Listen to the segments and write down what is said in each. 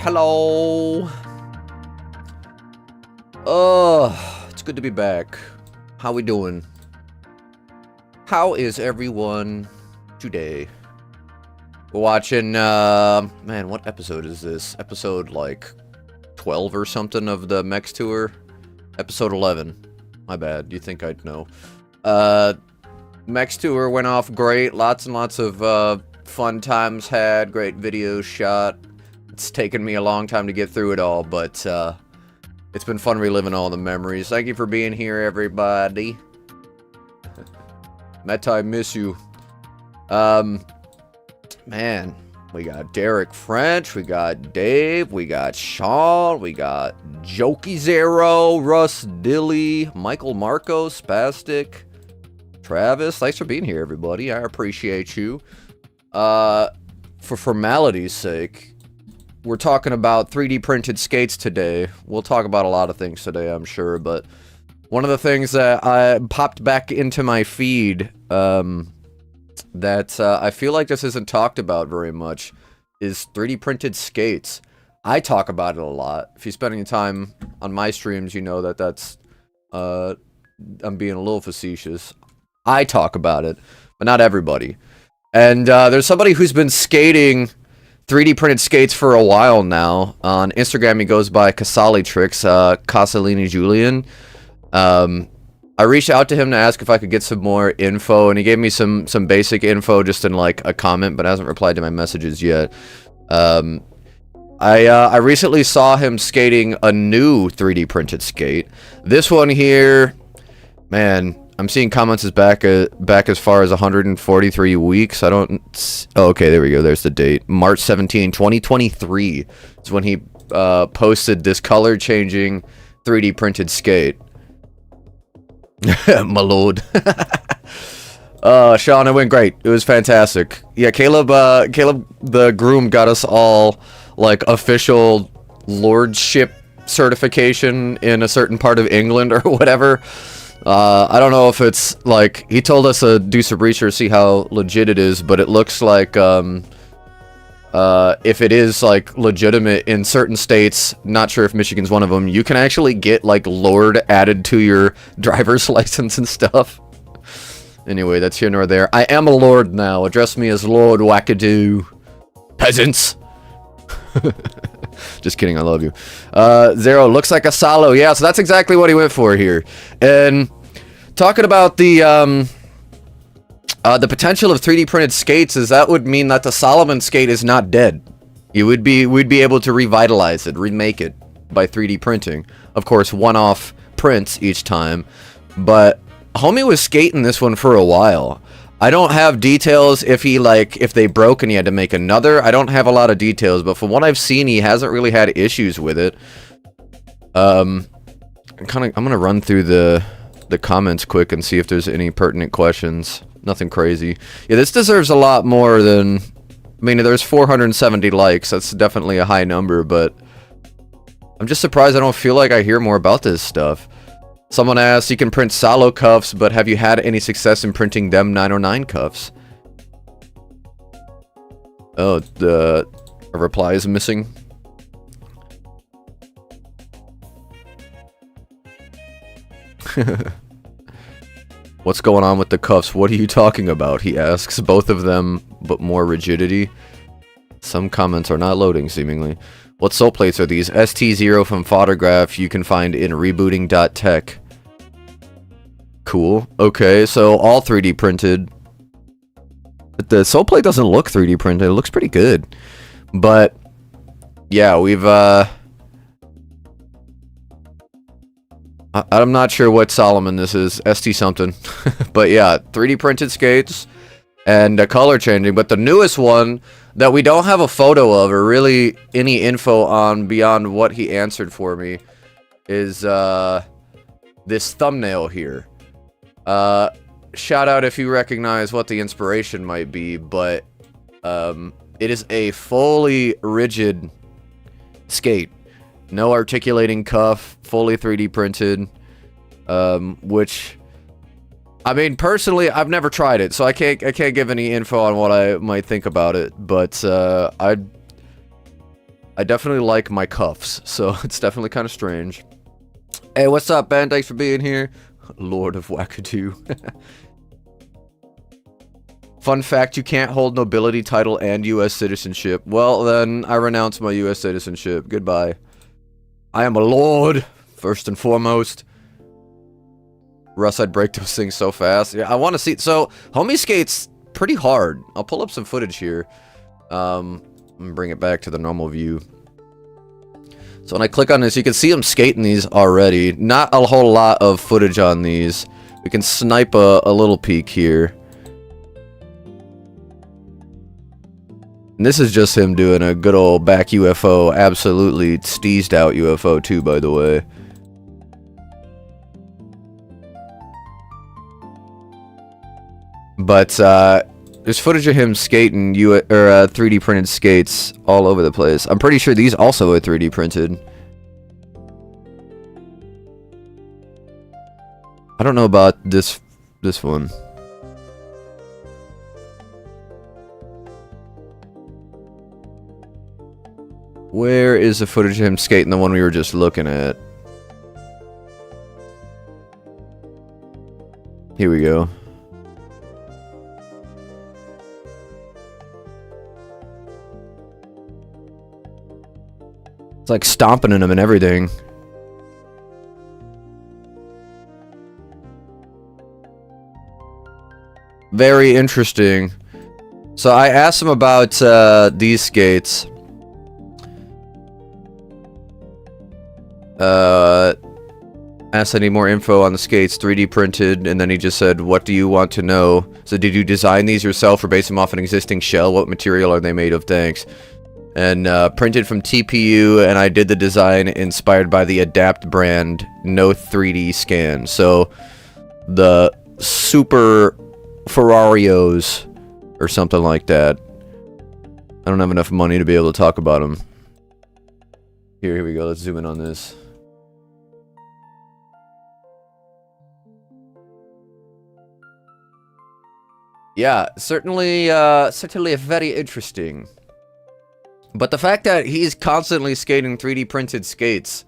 Hello. It's good to be back. How we doing? How is everyone today? We're watching, man, what episode is this? Episode, like, 12 or something of the Mex Tour? Episode 11. My bad. You think I'd know. Mex Tour went off great. Lots and lots of, fun times had. Great videos shot. It's taken me a long time to get through it all, but, it's been fun reliving all the memories. Thank you for being here, everybody. Meta, I miss you. Man, we got Derek French, we got Dave, we got Sean, we got Jokey Zero, Russ Dilly, Michael Marco, Spastic, Travis. Thanks for being here, everybody. I appreciate you. For formality's sake, we're talking about 3D printed skates today. We'll talk about a lot of things today, I'm sure, but one of the things that I popped back into my feed, that I feel like this isn't talked about very much, is 3D printed skates. I talk about it a lot. If you're spending time on my streams, you know that that's, I'm being a little facetious. I talk about it, but not everybody. And there's somebody who's been skating 3D printed skates for a while now. On Instagram, he goes by Casali Tricks, Casalini Julian. I reached out to him to ask if I could get some more info, and he gave me some basic info just in like a comment, but hasn't replied to my messages yet. I recently saw him skating a new 3D printed skate. This one here, man, I'm seeing comments is back as far as 143 weeks. I don't... Oh, okay, there we go. There's the date. March 17, 2023 is when he posted this color-changing 3D printed skate. My lord. Sean, it went great. It was fantastic. Yeah, Caleb the groom got us all, like, official lordship certification in a certain part of England or whatever. I don't know if it's, like, he told us to do some research, see how legit it is, but it looks like, if it is, like, legitimate in certain states, not sure if Michigan's one of them, you can actually get, like, Lord added to your driver's license and stuff. Anyway, that's here nor there. I am a Lord now. Address me as Lord Wackadoo. Peasants! Just kidding, I love you. Zero, looks like a Salo. Yeah, so that's exactly what he went for here. And talking about the potential of 3D printed skates is that would mean that the Solomon skate is not dead. We'd be able to revitalize it, remake it by 3D printing. Of course, one-off prints each time. But homie was skating this one for a while. I don't have details if he, like, if they broke and he had to make another. I don't have a lot of details, but from what I've seen, he hasn't really had issues with it. I'm gonna run through the comments quick and see if there's any pertinent questions. Nothing crazy. Yeah, this deserves a lot more than... I mean, there's 470 likes. That's definitely a high number, but... I'm just surprised I don't feel like I hear more about this stuff. Someone asked, you can print Salo cuffs, but have you had any success in printing them 909 cuffs? Oh, a reply is missing. What's going on with the cuffs? What are you talking about? He asks. Both of them, but more rigidity. Some comments are not loading, seemingly. What sole plates are these? ST0 from Photograph you can find in rebooting.tech. Cool. Okay, so all 3D printed. The sole plate doesn't look 3D printed. It looks pretty good. But, yeah, we've, I'm not sure what Solomon this is. ST something. But, yeah, 3D printed skates and color changing. But the newest one that we don't have a photo of or really any info on beyond what he answered for me is this thumbnail here. Shout out if you recognize what the inspiration might be, but it is a fully rigid skate. No articulating cuff, fully 3D printed, which... I mean, personally, I've never tried it, so I can't give any info on what I might think about it. But I definitely like my cuffs, so it's definitely kind of strange. Hey, what's up, Ben? Thanks for being here, Lord of Wackadoo. Fun fact: you can't hold nobility title and U.S. citizenship. Well, then I renounce my U.S. citizenship. Goodbye. I am a lord, first and foremost. Russ, I'd break those things so fast. Yeah, I want to see... So, homie skates pretty hard. I'll pull up some footage here. I'm gonna bring it back to the normal view. So when I click on this, you can see him skating these already. Not a whole lot of footage on these. We can snipe a little peek here. And this is just him doing a good old back UFO. Absolutely steezed out UFO too, by the way. But there's footage of him skating 3D printed skates all over the place. I'm pretty sure these also are 3D printed. I don't know about this one. Where is the footage of him skating, the one we were just looking at? Here we go. It's like stomping in them and everything. Very interesting. So I asked him about these skates. Asked any more info on the skates, 3D printed, and then he just said, what do you want to know? So did you design these yourself or base them off an existing shell? What material are they made of? Thanks. And printed from TPU, and I did the design inspired by the Adapt brand, no 3D scan. So the Super Ferrarios or something like that. I don't have enough money to be able to talk about them. Here we go. Let's zoom in on this. Yeah, certainly very interesting. But the fact that he's constantly skating 3D printed skates,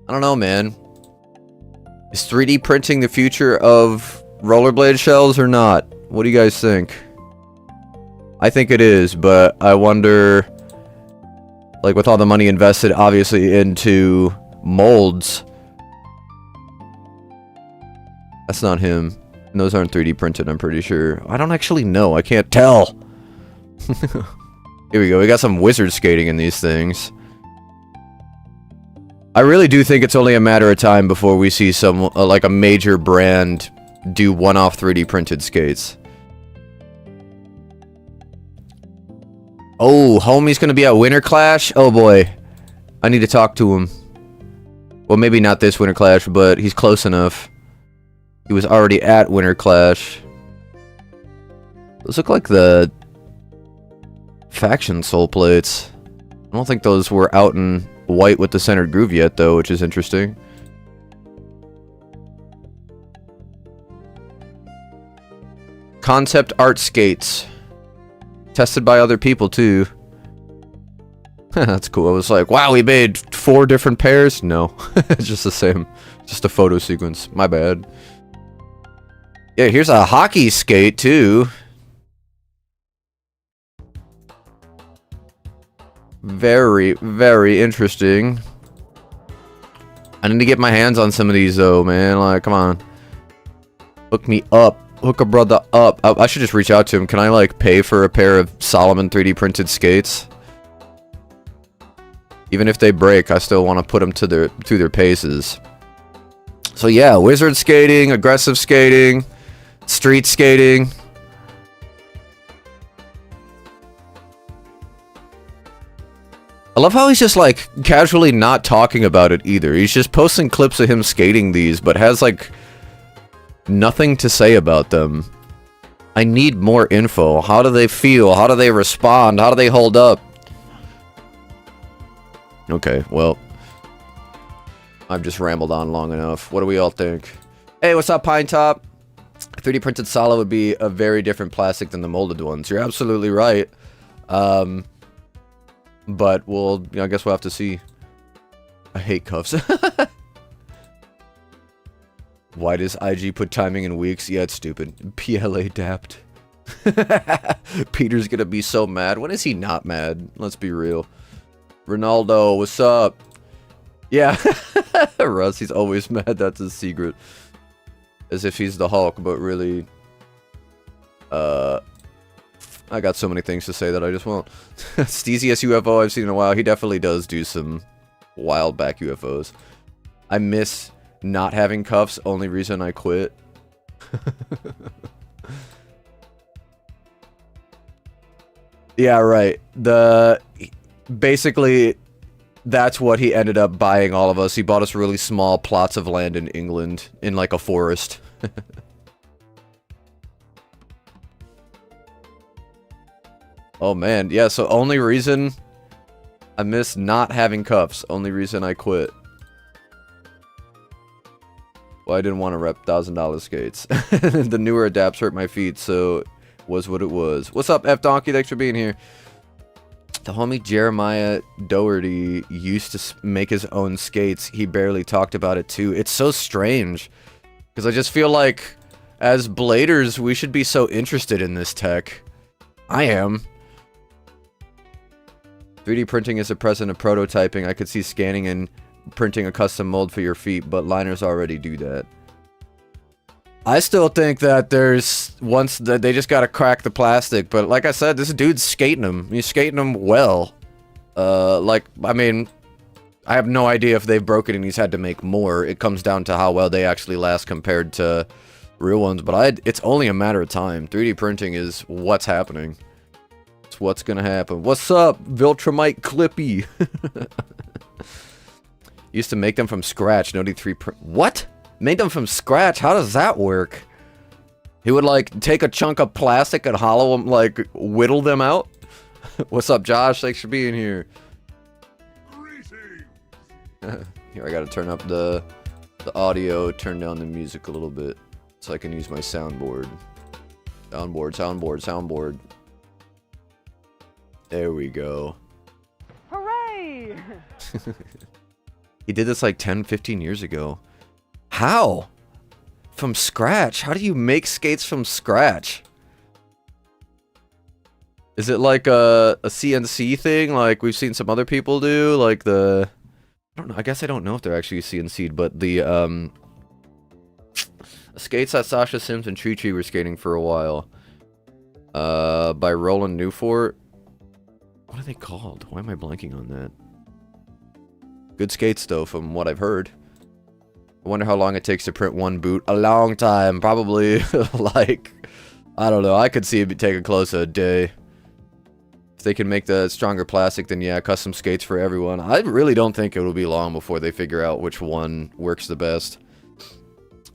I don't know, man. Is 3D printing the future of rollerblade shells or not? What do you guys think? I think it is, but I wonder, like with all the money invested obviously into molds. That's not him. And those aren't 3D printed, I'm pretty sure. I don't actually know. I can't tell. Here we go. We got some wizard skating in these things. I really do think it's only a matter of time before we see some, like a major brand do one-off 3D printed skates. Oh, homie's gonna be at Winter Clash? Oh boy. I need to talk to him. Well, maybe not this Winter Clash, but he's close enough. He was already at Winter Clash. Those look like the faction soul plates. I don't think those were out in white with the centered groove yet, though, which is interesting. Concept art skates. Tested by other people, too. That's cool. I was like, wow, we made 4 different pairs? No. It's just the same. Just a photo sequence. My bad. Yeah, here's a hockey skate, too. Very, very interesting. I need to get my hands on some of these, though, man. Like, come on. Hook me up. Hook a brother up. I should just reach out to him. Can I, like, pay for a pair of Solomon 3D printed skates? Even if they break, I still want to put them through their paces. So, yeah, wizard skating, aggressive skating, street skating. I love how he's just, like, casually not talking about it either. He's just posting clips of him skating these, but has, like, nothing to say about them. I need more info. How do they feel? How do they respond? How do they hold up? Okay, well, I've just rambled on long enough. What do we all think? Hey, what's up, Pine Top? 3D printed solid would be a very different plastic than the molded ones. You're absolutely right. But we'll, you know, I guess we'll have to see. I hate cuffs. Why does IG put timing in weeks? Yeah, it's stupid. PLA dapped. Peter's gonna be so mad. When is he not mad? Let's be real. Ronaldo, what's up? Yeah. Russ, he's always mad. That's his secret. As if he's the Hulk, but really... I got so many things to say that I just won't. Steeziest UFO I've seen in a while. He definitely does do some wild back UFOs. I miss not having cuffs. Only reason I quit. Yeah, right. Basically, that's what he ended up buying all of us. He bought us really small plots of land in England, in like a forest. Oh man, yeah, so only reason I miss not having cuffs. Only reason I quit. Well, I didn't want to rep $1,000 skates. The newer adapts hurt my feet, so was what it was. What's up, F Donkey? Thanks for being here. The homie Jeremiah Doherty used to make his own skates. He barely talked about it too. It's so strange. Because I just feel like, as bladers, we should be so interested in this tech. I am. 3D printing is a present of prototyping. I could see scanning and printing a custom mold for your feet, but liners already do that. I still think that they just gotta crack the plastic, but like I said, this dude's skating them. He's skating them well. I mean, I have no idea if they've broken and he's had to make more. It comes down to how well they actually last compared to real ones, but it's only a matter of time. 3D printing is what's happening. It's what's gonna happen. What's up, Viltrumite Clippy? Used to make them from scratch. No D3 print. What? Made them from scratch? How does that work? He would, like, take a chunk of plastic and hollow them, like, whittle them out? What's up, Josh? Thanks for being here. Here, I gotta turn up the audio, turn down the music a little bit, so I can use my soundboard. Soundboard. There we go. Hooray! He did this, like, 10, 15 years ago. How? From scratch? How do you make skates from scratch? Is it like a CNC thing, like we've seen some other people do? Like I don't know. I guess I don't know if they're actually CNC'd, but the skates that Sasha Sims and Tree were skating for a while. By Roland Newfort. What are they called? Why am I blanking on that? Good skates, though, from what I've heard. I wonder how long it takes to print one boot. A long time. Probably, like, I don't know. I could see it taking close to a day. they can make the stronger plastic, then yeah, custom skates for everyone. I really don't think it will be long before they figure out which one works the best.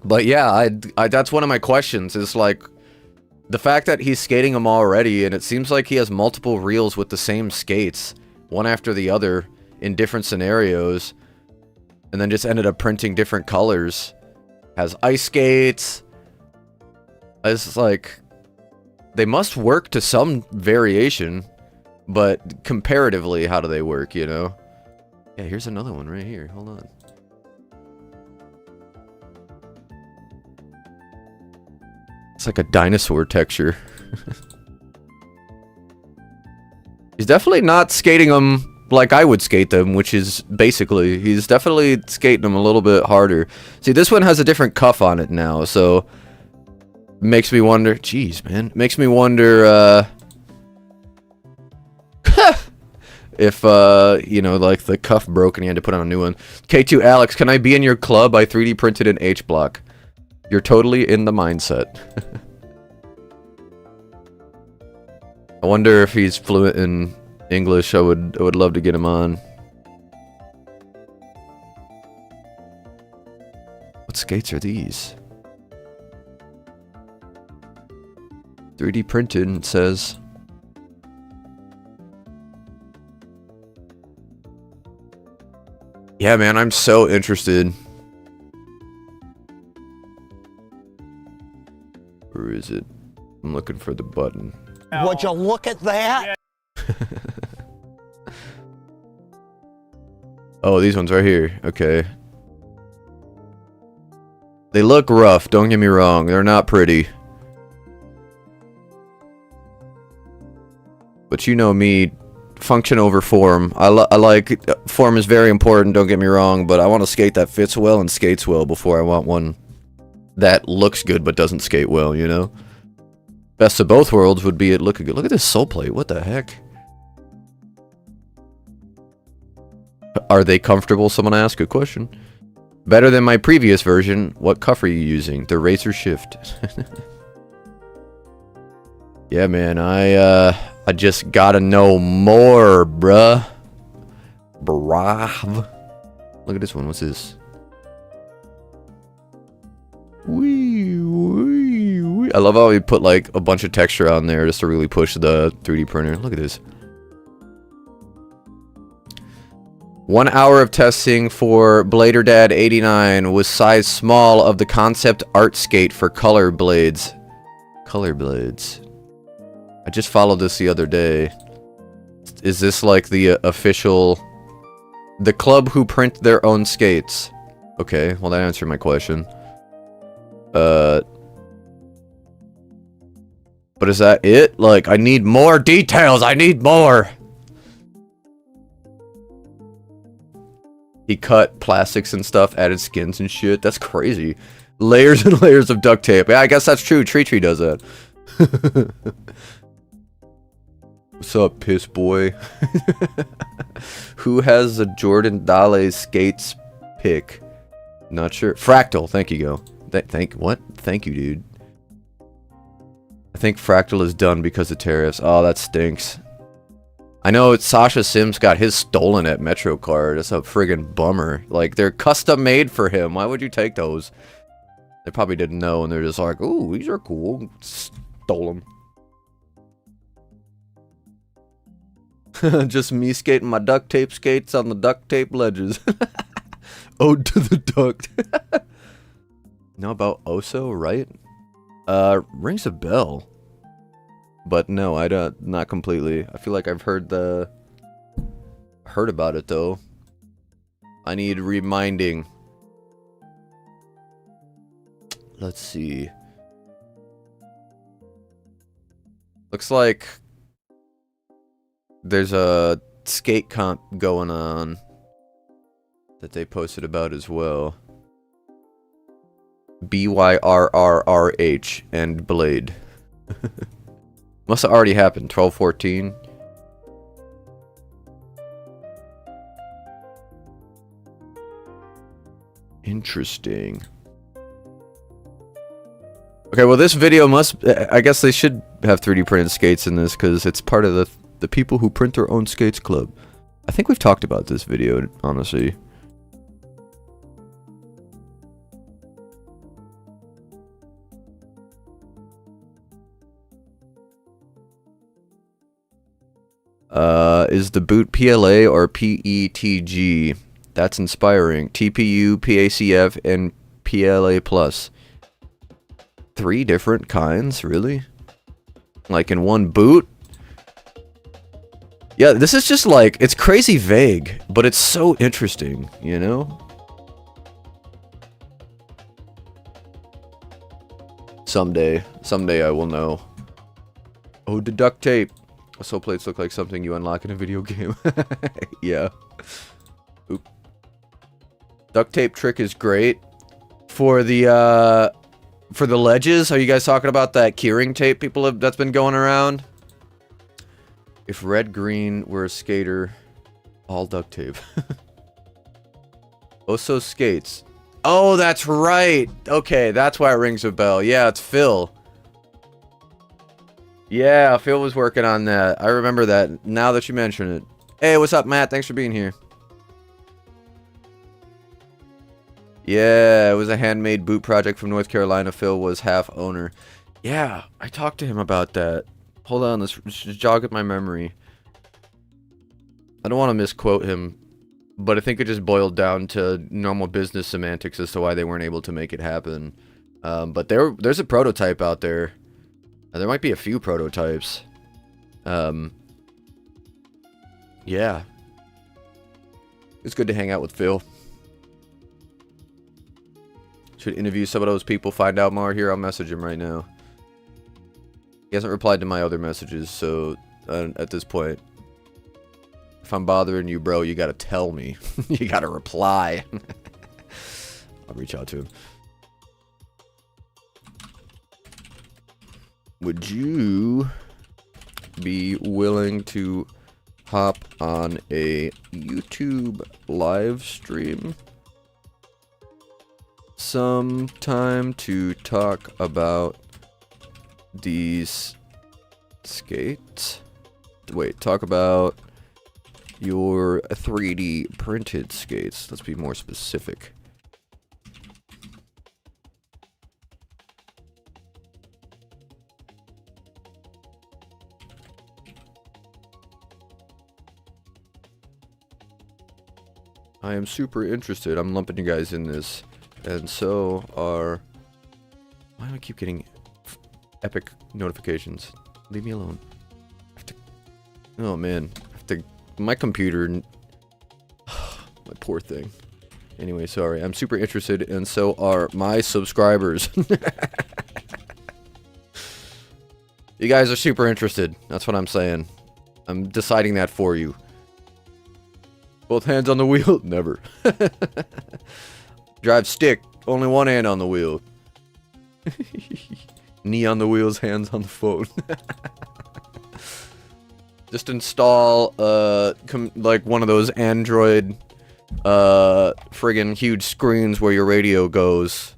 But yeah, that's one of my questions, is like, the fact that he's skating them already, and it seems like he has multiple reels with the same skates, one after the other, in different scenarios, and then just ended up printing different colors. Has ice skates. It's like, they must work to some variation, but comparatively, how do they work, you know? Yeah, here's another one right here. Hold on. It's like a dinosaur texture. He's definitely not skating them like I would skate them, which is basically, he's definitely skating them a little bit harder. See, this one has a different cuff on it now, so makes me wonder, jeez, man, makes me wonder, if, you know, like the cuff broke and you had to put on a new one. K2 Alex, can I be in your club? I 3D printed an H-block. You're totally in the mindset. I wonder if he's fluent in English. I would love to get him on. What skates are these? 3D printed, it says. Yeah, man, I'm so interested. Where is it? I'm looking for the button. Would you look at that? Oh, these ones right here. Okay. They look rough, don't get me wrong. They're not pretty. But you know me, function over form. I like, form is very important, don't get me wrong, but I want a skate that fits well and skates well before I want one that looks good but doesn't skate well, you know? Best of both worlds would be it looking good. Look at this sole plate, what the heck? Are they comfortable? Someone asked. Good question. Better than my previous version. What cuff are you using? The Razor Shift. Yeah, man, I just gotta know more, bruh. Brav. Look at this one, what's this? Wee, wee, wee. I love how he put like a bunch of texture on there just to really push the 3D printer. Look at this. 1 hour of testing for Blader Dad 89 was size small of the concept art skate for color blades. Color blades. I just followed this the other day. Is this like the official... The club who print their own skates? Okay, well that answered my question. But is that it? Like, I need more details! I need more! He cut plastics and stuff, added skins and shit. That's crazy. Layers and layers of duct tape. Yeah, I guess that's true. Tree does that. What's up, piss boy? Who has a Jordan Dale skates pick? Not sure. Fractal, thank you, go. What? Thank you, dude. I think Fractal is done because of tariffs. Oh, that stinks. I know Sasha Sims got his stolen at MetroCard. That's a friggin' bummer. Like, they're custom made for him. Why would you take those? They probably didn't know, and they're just like, ooh, these are cool. Stole them. Just me skating my duct tape skates on the duct tape ledges. Ode to the duct. Know about Oso, right? Rings a bell. But no, I don't, not completely. I feel like I've heard about it though. I need reminding. Let's see. Looks like there's a skate comp going on that they posted about as well. BYRRRH and Blade. Must have already happened. 12/14. Interesting. Okay, well this video must... I guess they should have 3D printed skates in this because it's part of the The people who print their own skates club. I think we've talked about this video, honestly. Is the boot PLA or PETG? That's inspiring. TPU, PACF, and PLA plus. 3 different kinds, really? Like in one boot? Yeah, this is just like, it's crazy vague, but it's so interesting, you know? Someday I will know. Oh, the duct tape. So plates look like something you unlock in a video game. Yeah. Oop. Duct tape trick is great. For the ledges, are you guys talking about that keyring tape that's been going around? If red green were a skater, all duct tape. Oso skates. Oh, that's right. Okay, that's why it rings a bell. Yeah, it's Phil. Yeah, Phil was working on that. I remember that now that you mention it. Hey, what's up, Matt? Thanks for being here. Yeah, it was a handmade boot project from North Carolina. Phil was half owner. Yeah, I talked to him about that. Hold on, let's just jog at my memory. I don't want to misquote him, but I think it just boiled down to normal business semantics as to why they weren't able to make it happen. But there's a prototype out there. There might be a few prototypes. Yeah. It's good to hang out with Phil. Should interview some of those people, find out more. Here, I'll message him right now. He hasn't replied to my other messages, so at this point, if I'm bothering you, bro, you gotta tell me. You gotta reply. I'll reach out to him. Would you be willing to hop on a YouTube live stream sometime to talk about these skates? Wait, talk about your 3D printed skates. Let's be more specific. I am super interested. I'm lumping you guys in this. And so are... Why do I keep getting epic notifications? Leave me alone. I have to... Oh man. I have to... My computer... My poor thing. Anyway, sorry. I'm super interested, and so are my subscribers. You guys are super interested. That's what I'm saying. I'm deciding that for you. Both hands on the wheel? Never. Drive stick. Only one hand on the wheel. Knee on the wheels, hands on the phone. Just install, like one of those Android, friggin' huge screens where your radio goes.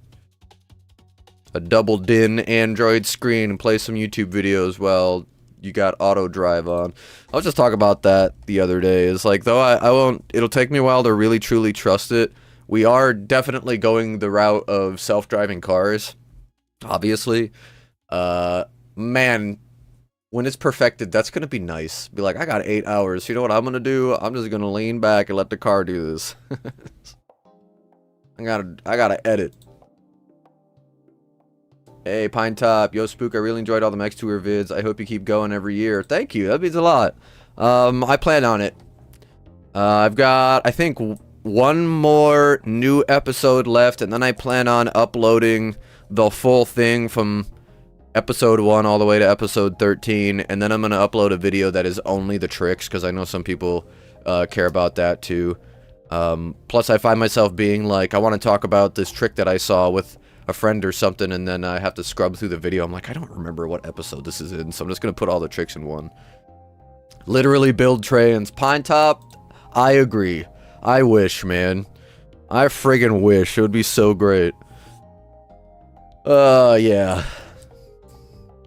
A double DIN Android screen and play some YouTube videos while you got auto drive on. I was just talking about that the other day. It's like, though I won't, it'll take me a while to really truly trust it. We are definitely going the route of self-driving cars, obviously. Man, when it's perfected, that's gonna be nice. Be like, I got 8 hours. You know what I'm gonna do? I'm just gonna lean back and let the car do this. I gotta edit. Hey, Pine Top. Yo, Spook, I really enjoyed all the Max Tour vids. I hope you keep going every year. Thank you. That means a lot. I plan on it. I've got, I think, one more new episode left, and then I plan on uploading the full thing from episode 1 all the way to episode 13, and then I'm going to upload a video that is only the tricks, because I know some people care about that too. Plus, I find myself being like, I want to talk about this trick that I saw with a friend or something, and then I have to scrub through the video. I'm like, I don't remember what episode this is in, so I'm just gonna put all the tricks in one. Literally build trains. Pine Top, I agree. I wish, man. I friggin' wish. It would be so great. Yeah.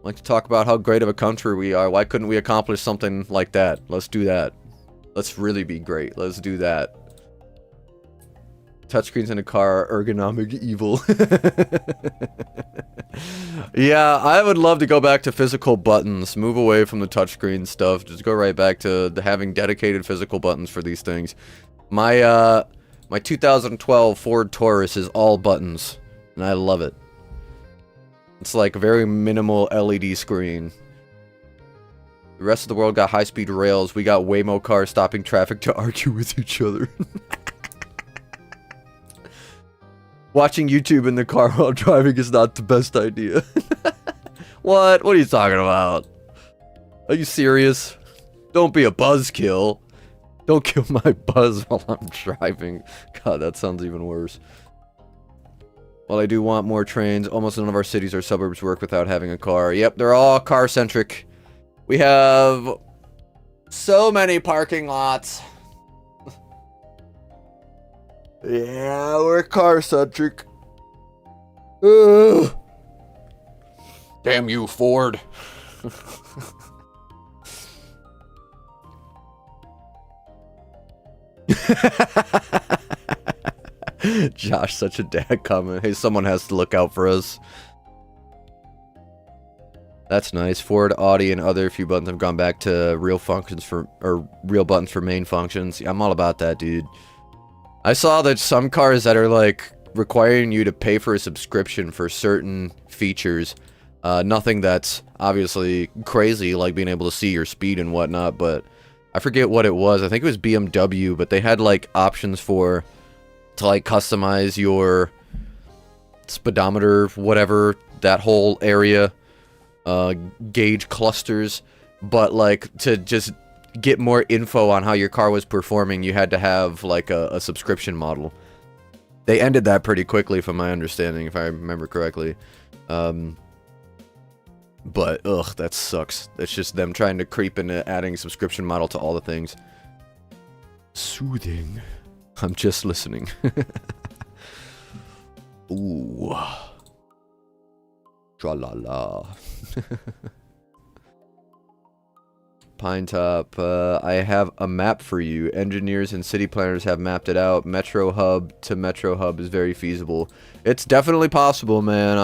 like to talk about how great of a country we are. Why couldn't we accomplish something like that? Let's do that. Let's really be great. Let's do that. Touchscreens in a car are ergonomic evil. Yeah, I would love to go back to physical buttons. Move away from the touchscreen stuff. Just go right back to having dedicated physical buttons for these things. My 2012 Ford Taurus is all buttons, and I love it. It's like a very minimal LED screen. The rest of the world got high-speed rails. We got Waymo cars stopping traffic to argue with each other. Watching YouTube in the car while driving is not the best idea. What? What are you talking about? Are you serious? Don't be a buzzkill. Don't kill my buzz while I'm driving. God, that sounds even worse. While I do want more trains, almost none of our cities or suburbs work without having a car. Yep, they're all car-centric. We have so many parking lots. Yeah, we're car-centric. Ugh. Damn you, Ford. Josh, such a dad comment. Hey, someone has to look out for us. That's nice. Ford, Audi, and other few buttons have gone back to real functions for, or real buttons for main functions. I'm all about that, dude. I saw that some cars that are like requiring you to pay for a subscription for certain features. Nothing that's obviously crazy, like being able to see your speed and whatnot, but I forget what it was. I think it was BMW, but they had like options to like customize your speedometer, whatever, that whole area, gauge clusters, but like to just get more info on how your car was performing, you had to have like a subscription model. They ended that pretty quickly from my understanding, if I remember correctly. But ugh, that sucks. It's just them trying to creep into adding a subscription model to all the things. Soothing. I'm just listening. Ooh. Tra-la-la. Pine Top, I have a map for you. Engineers and city planners have mapped it out. Metro Hub to Metro Hub is very feasible. It's definitely possible, man.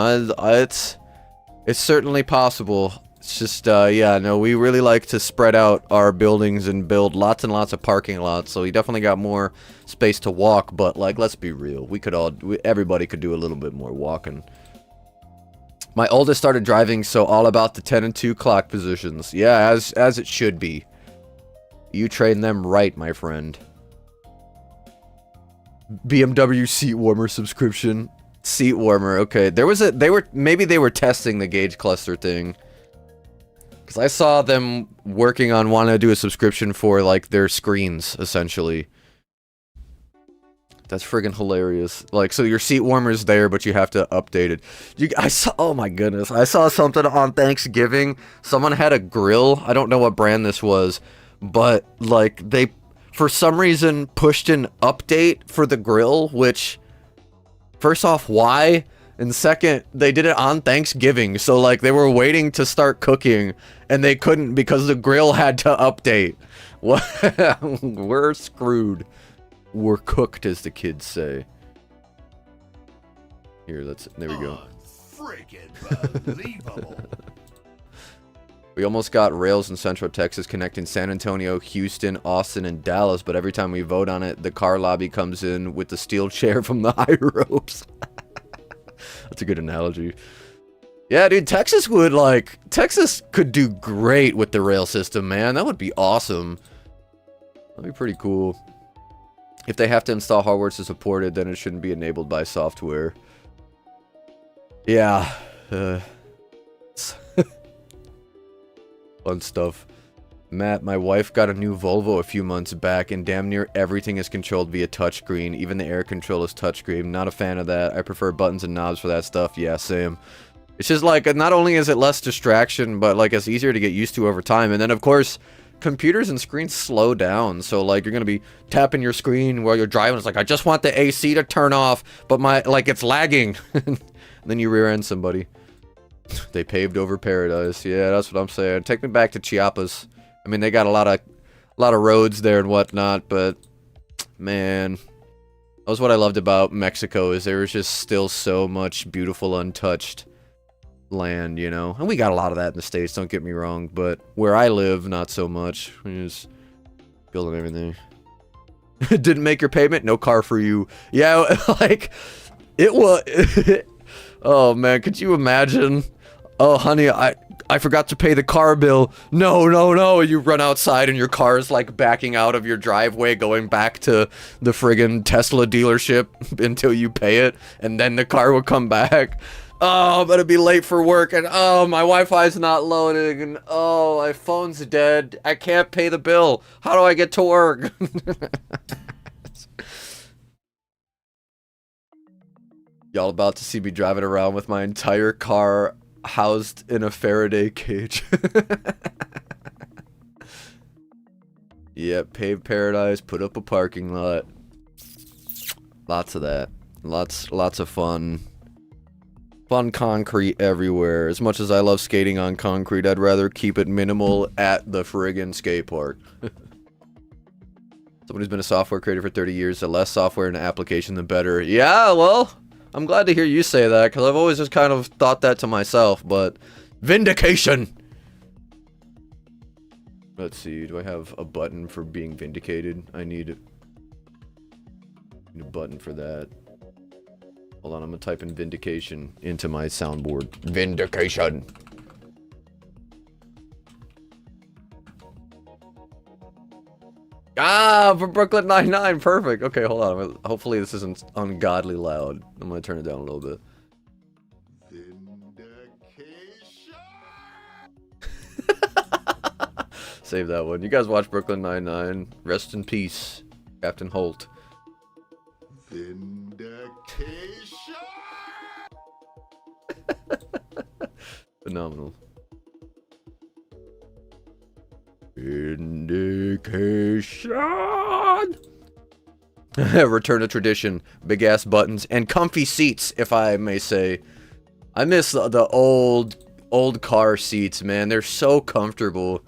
It's certainly possible. It's just, yeah, no, we really like to spread out our buildings and build lots and lots of parking lots, so we definitely got more space to walk, but, like, let's be real. Everybody could do a little bit more walking. My oldest started driving, so all about the 10 and 2 clock positions. Yeah, as it should be. You train them right, my friend. BMW seat warmer subscription. Seat warmer, okay. Maybe they were testing the gauge cluster thing. Because I saw them working on wanting to do a subscription for, like, their screens, essentially. That's friggin' hilarious. Like, so your seat warmer's there, but you have to update it. Oh my goodness. I saw something on Thanksgiving. Someone had a grill. I don't know what brand this was. But, like, they, for some reason, pushed an update for the grill, which... First off, why? And second, they did it on Thanksgiving, so like they were waiting to start cooking, and they couldn't because the grill had to update. What? We're screwed. We're cooked, as the kids say. Here, there we go. Freaking unbelievable. We almost got rails in Central Texas connecting San Antonio, Houston, Austin, and Dallas, but every time we vote on it, the car lobby comes in with the steel chair from the high ropes. That's a good analogy. Yeah, dude, Texas could do great with the rail system, man. That would be awesome. That'd be pretty cool. If they have to install hardware to support it, then it shouldn't be enabled by software. Yeah. Fun stuff. Matt, my wife got a new Volvo a few months back, and damn near everything is controlled via touchscreen. Even the air control is touchscreen. Not a fan of that. I prefer buttons and knobs for that stuff. Yeah, same. It's just like, not only is it less distraction, but like it's easier to get used to over time. And then, of course, computers and screens slow down. So, like, you're going to be tapping your screen while you're driving. It's like, I just want the AC to turn off, but it's lagging. And then you rear end somebody. They paved over paradise. Yeah, that's what I'm saying. Take me back to Chiapas. I mean, they got a lot of roads there and whatnot, but man, that was what I loved about Mexico, is there was just still so much beautiful untouched land, you know. And we got a lot of that in the States, don't get me wrong, but where I live, not so much. We just building everything. Didn't make your payment? No car for you. Yeah, like, it was... Oh, man, could you imagine? Oh, honey, I forgot to pay the car bill. No, no, no. You run outside and your car is, like, backing out of your driveway, going back to the friggin' Tesla dealership until you pay it, and then the car will come back. Oh, I'm gonna be late for work, and oh, my Wi-Fi's not loading, and oh, my phone's dead. I can't pay the bill. How do I get to work? Y'all about to see me driving around with my entire car housed in a Faraday cage. Yep, paved paradise, put up a parking lot. Lots of that. Lots of fun. Fun concrete everywhere. As much as I love skating on concrete, I'd rather keep it minimal at the friggin' skate park. Someone who's been a software creator for 30 years, the less software in an application, the better. Yeah, well, I'm glad to hear you say that, because I've always just kind of thought that to myself, but... Vindication! Let's see, do I have a button for being vindicated? I need a button for that. Hold on, I'm gonna type in vindication into my soundboard. Vindication! Ah, for Brooklyn Nine-Nine, perfect. Okay, hold on. Hopefully this isn't ungodly loud. I'm gonna turn it down a little bit. Vindication. Save that one. You guys watch Brooklyn Nine-Nine. Rest in peace, Captain Holt. Vindication. Phenomenal. Vindication! Return to tradition. Big ass buttons and comfy seats, if I may say. I miss the old car seats, man. They're so comfortable.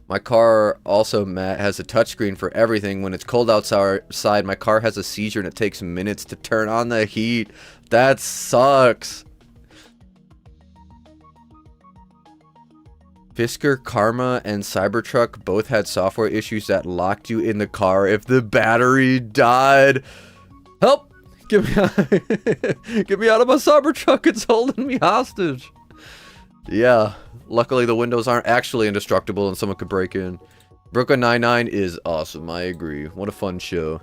My car also, Matt, has a touchscreen for everything. When it's cold outside, my car has a seizure and it takes minutes to turn on the heat. That sucks. Fisker, Karma, and Cybertruck both had software issues that locked you in the car if the battery died. Help! Get me out, get me out of my Cybertruck. It's holding me hostage. Yeah. Luckily, the windows aren't actually indestructible and someone could break in. Brooklyn Nine-Nine is awesome. I agree. What a fun show.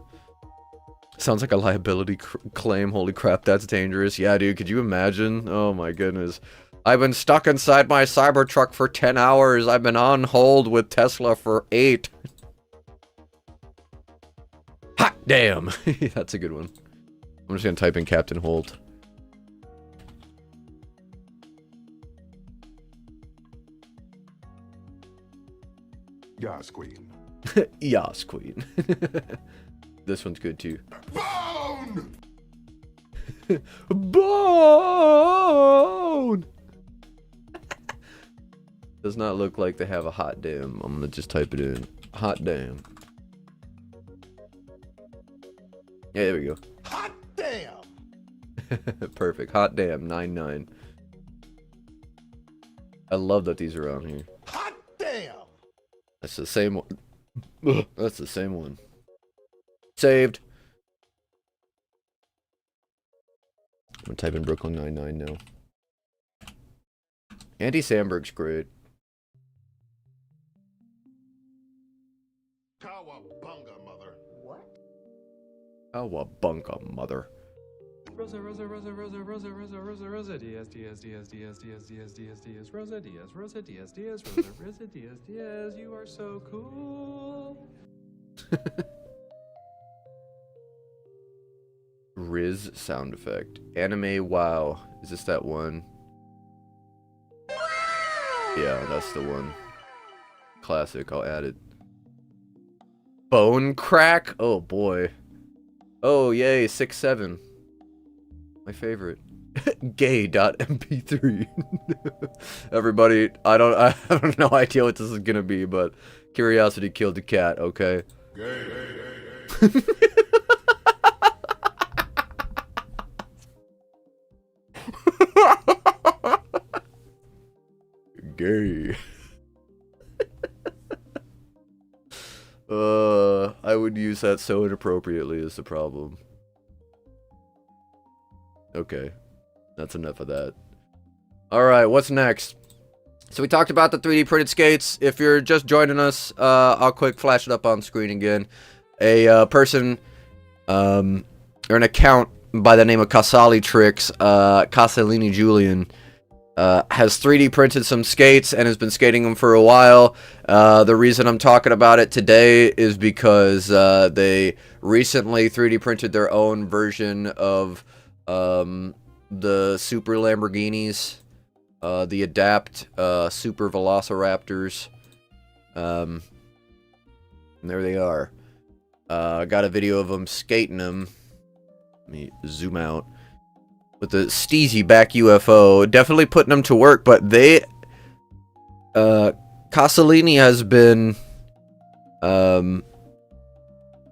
Sounds like a liability claim. Holy crap, that's dangerous. Yeah, dude, could you imagine? Oh my goodness. I've been stuck inside my Cybertruck for 10 hours. I've been on hold with Tesla for 8. Hot damn. That's a good one. I'm just gonna type in Captain Holt. Yas, queen. Yas, queen. This one's good too. Bone! Bone! Does not look like they have a hot damn. I'm gonna just type it in. Hot damn. Yeah, there we go. Hot damn! Perfect. Hot damn. 9-9. I love that these are on here. Hot damn! That's the same one. That's the same one. Saved. I'm gonna type in Brooklyn Nine-Nine now. Andy Samberg's great. Cowabunga, mother. What? Cowabunga, mother. Rosa, Rosa, Rosa, Rosa, Rosa, Rosa, Rosa, Rosa, Diaz, Diaz, Diaz, Diaz, Diaz, Diaz, Diaz, Diaz, Rosa, Diaz, Rosa, Diaz, Diaz, Rosa, Rosa, Diaz, Diaz, you are so cool. Riz sound effect. Anime wow. Is this that one? Yeah, that's the one. Classic, I'll add it. Bone crack? Oh boy. Oh yay, 6-7. My favorite. Gay.mp3. Everybody, I have no idea what this is gonna be, but curiosity killed the cat, okay? Gay. I would use that so inappropriately is the problem. Okay. That's enough of that. Alright, what's next? So we talked about the 3D printed skates. If you're just joining us, I'll quick flash it up on screen again. A person, or an account by the name of Casali Tricks, Casalini Julian, has 3D printed some skates and has been skating them for a while. The reason I'm talking about it today is because they recently 3D printed their own version of the Super Lamborghinis, the Adapt Super Velociraptors. And there they are. I got a video of them skating them. Let me zoom out. With the Steezy back UFO, definitely putting them to work, but they, Casalini has been,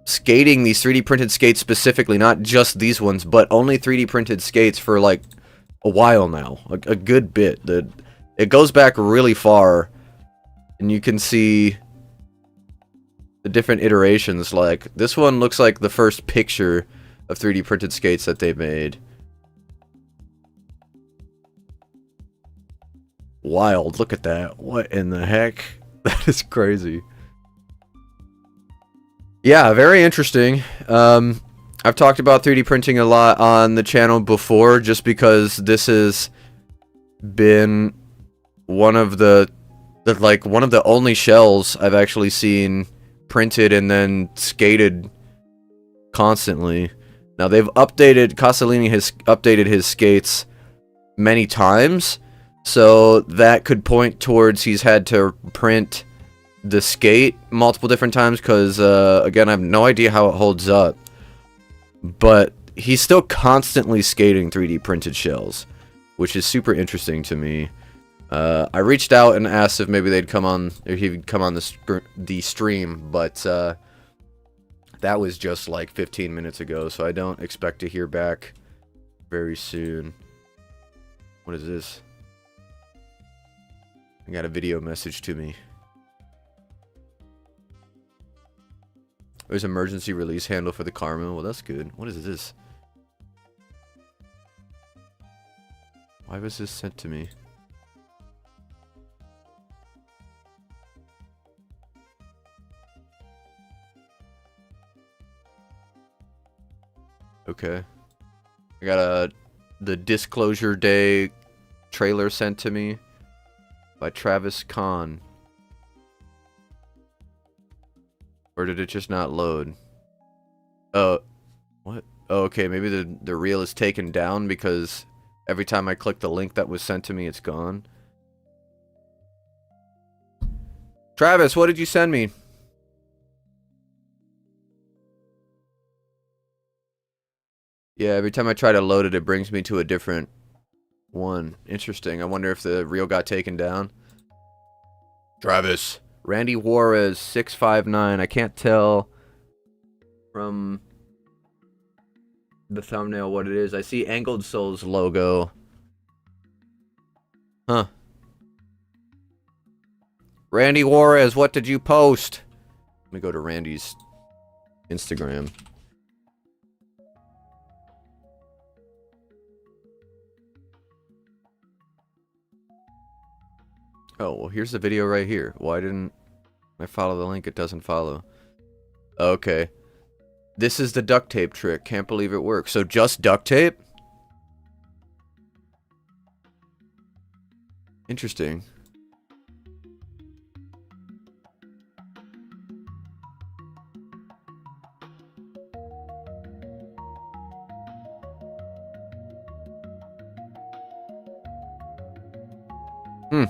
skating these 3D printed skates specifically, not just these ones, but only 3D printed skates for like a while now, a good bit. It goes back really far, and you can see the different iterations. Like, this one looks like the first picture of 3D printed skates that they made. Wild, look at that. What in the heck? That is crazy. Yeah, very interesting. I've talked about 3D printing a lot on the channel before, just because this has been one of the one of the only shells I've actually seen printed and then skated constantly. Now they've updated, Casalini has updated his skates many times, so that could point towards he's had to print the skate multiple different times, because again, I have no idea how it holds up, but he's still constantly skating 3D printed shells, which is super interesting to me. I reached out and asked if maybe they'd come on, or he would come on the stream, but that was just like 15 minutes ago, so I don't expect to hear back very soon. What is this? I got a video message to me. There's emergency release handle for the Carmen. Well, that's good. What is this? Why was this sent to me? Okay. I got the Disclosure Day trailer sent to me by Travis Kahn. Or did it just not load? Oh, what? Oh, okay, maybe the reel is taken down because every time I click the link that was sent to me, it's gone. Travis, what did you send me? Yeah, every time I try to load it, it brings me to a different one. Interesting. I wonder if the reel got taken down. Travis. Randy Juarez 659. I can't tell from the thumbnail what it is. I see Angled Souls logo. Huh. Randy Juarez, what did you post? Let me go to Randy's Instagram. Oh, well, here's the video right here. Why didn't I follow the link? It doesn't follow. Okay. This is the duct tape trick. Can't believe it works. So just duct tape? Interesting. Hmm.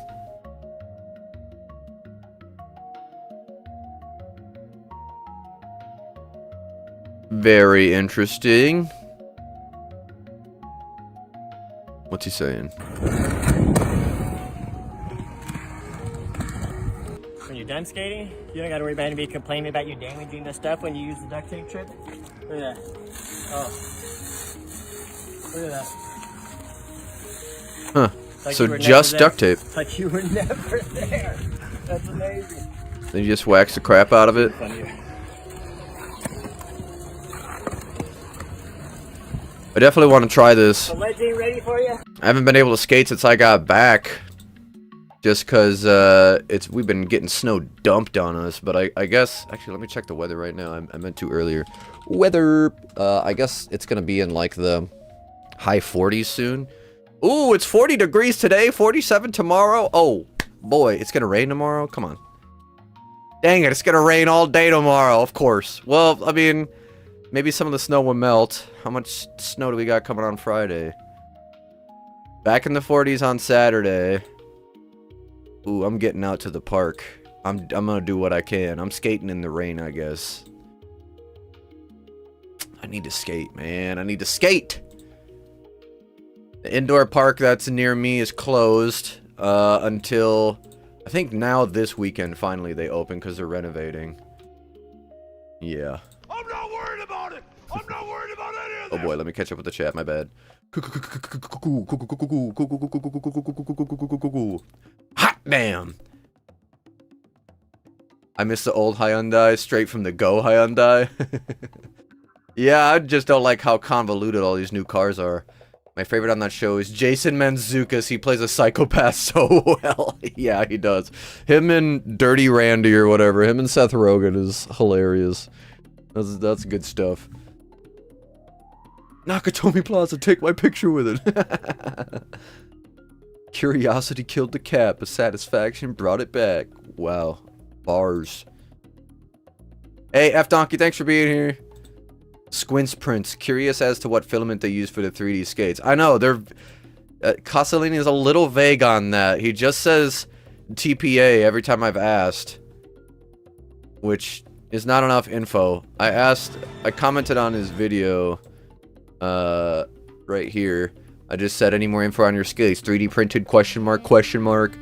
Very interesting. What's he saying? When you're done skating, you don't gotta worry about anybody complaining about you damaging the stuff when you use the duct tape trip. Look at that. Oh. Look at that. Huh. Like So you were just never duct there. tape. Like you were never there. That's amazing. Then you just wax the crap out of it. Funny. I definitely want to try this. The ledge ain't ready for you? I haven't been able to skate since I got back. Just cause we've been getting snow dumped on us, but I guess actually let me check the weather right now. I meant to earlier. Weather, I guess it's gonna be in like the high 40s soon. Ooh, it's 40 degrees today, 47 tomorrow. Oh boy, it's gonna rain tomorrow. Come on. Dang it, it's gonna rain all day tomorrow. Of course. Well, I mean, maybe some of the snow will melt. How much snow do we got coming on Friday? Back in the 40s on Saturday. Ooh, I'm getting out to the park. I'm gonna do what I can. I'm skating in the rain, I guess. I need to skate, man. I need to skate! The indoor park that's near me is closed until... I think now this weekend, finally, they open because they're renovating. Yeah. I'm not worried about it. I'm not worried about any of Oh this. boy, let me catch up with the chat, my bad. Hot damn! I miss the old Hyundai straight from the Go Hyundai. Yeah, I just don't like how convoluted all these new cars are. My favorite on that show is Jason Mantzoukas. He plays a psychopath so well. Yeah, he does. Him and Dirty Randy or whatever. Him and Seth Rogen is hilarious. That's good stuff. Nakatomi Plaza, take my picture with it. Curiosity killed the cat, but satisfaction brought it back. Wow. Bars. Hey, F Donkey, thanks for being here. Squints Prince, curious as to what filament they use for the 3D skates. I know, they're... Casalini is a little vague on that. He just says TPA every time I've asked. Which is not enough info. I commented on his video... right here. I just said, any more info on your skates? 3D printed, question mark, question mark.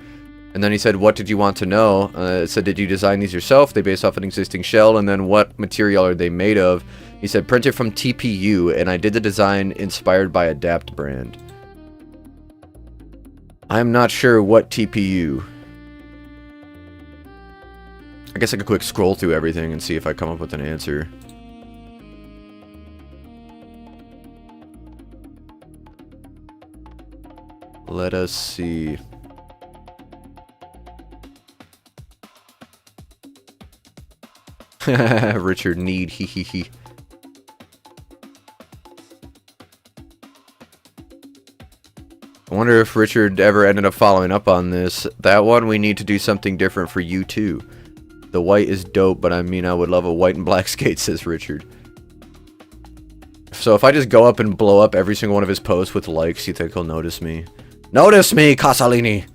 And then he said, what did you want to know? It said, did you design these yourself? They based off an existing shell. And then what material are they made of? He said, printed from TPU. And I did the design inspired by Adapt brand. I'm not sure what TPU. I guess I could quick scroll through everything and see if I come up with an answer. Let us see. Richard Need, hee hee hee. I wonder if Richard ever ended up following up on this. That one, we need to do something different for you too. The white is dope, but I mean, I would love a white and black skate, says Richard. So if I just go up and blow up every single one of his posts with likes, you think he'll notice me? Notice me, Casalini!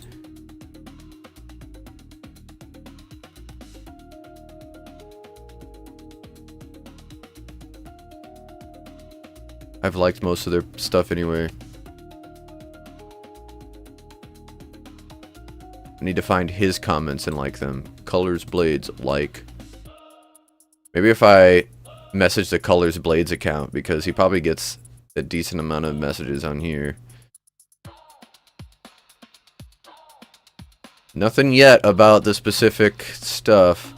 I've liked most of their stuff anyway. I need to find his comments and like them. Colors Blades, like. Maybe if I message the Colors Blades account, because he probably gets a decent amount of messages on here. Nothing yet about the specific stuff.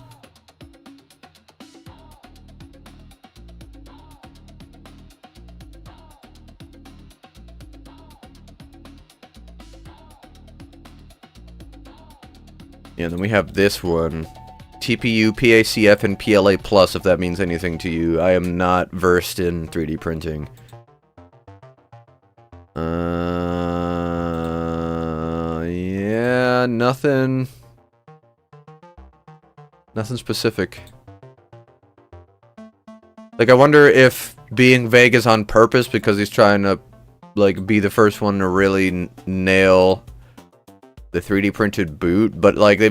Yeah, then we have this one. TPU, PACF, and PLA Plus, if that means anything to you. I am not versed in 3D printing. Yeah, nothing specific. Like, I wonder if being vague is on purpose because he's trying to, like, be the first one to really nail the 3D printed boot, but like he's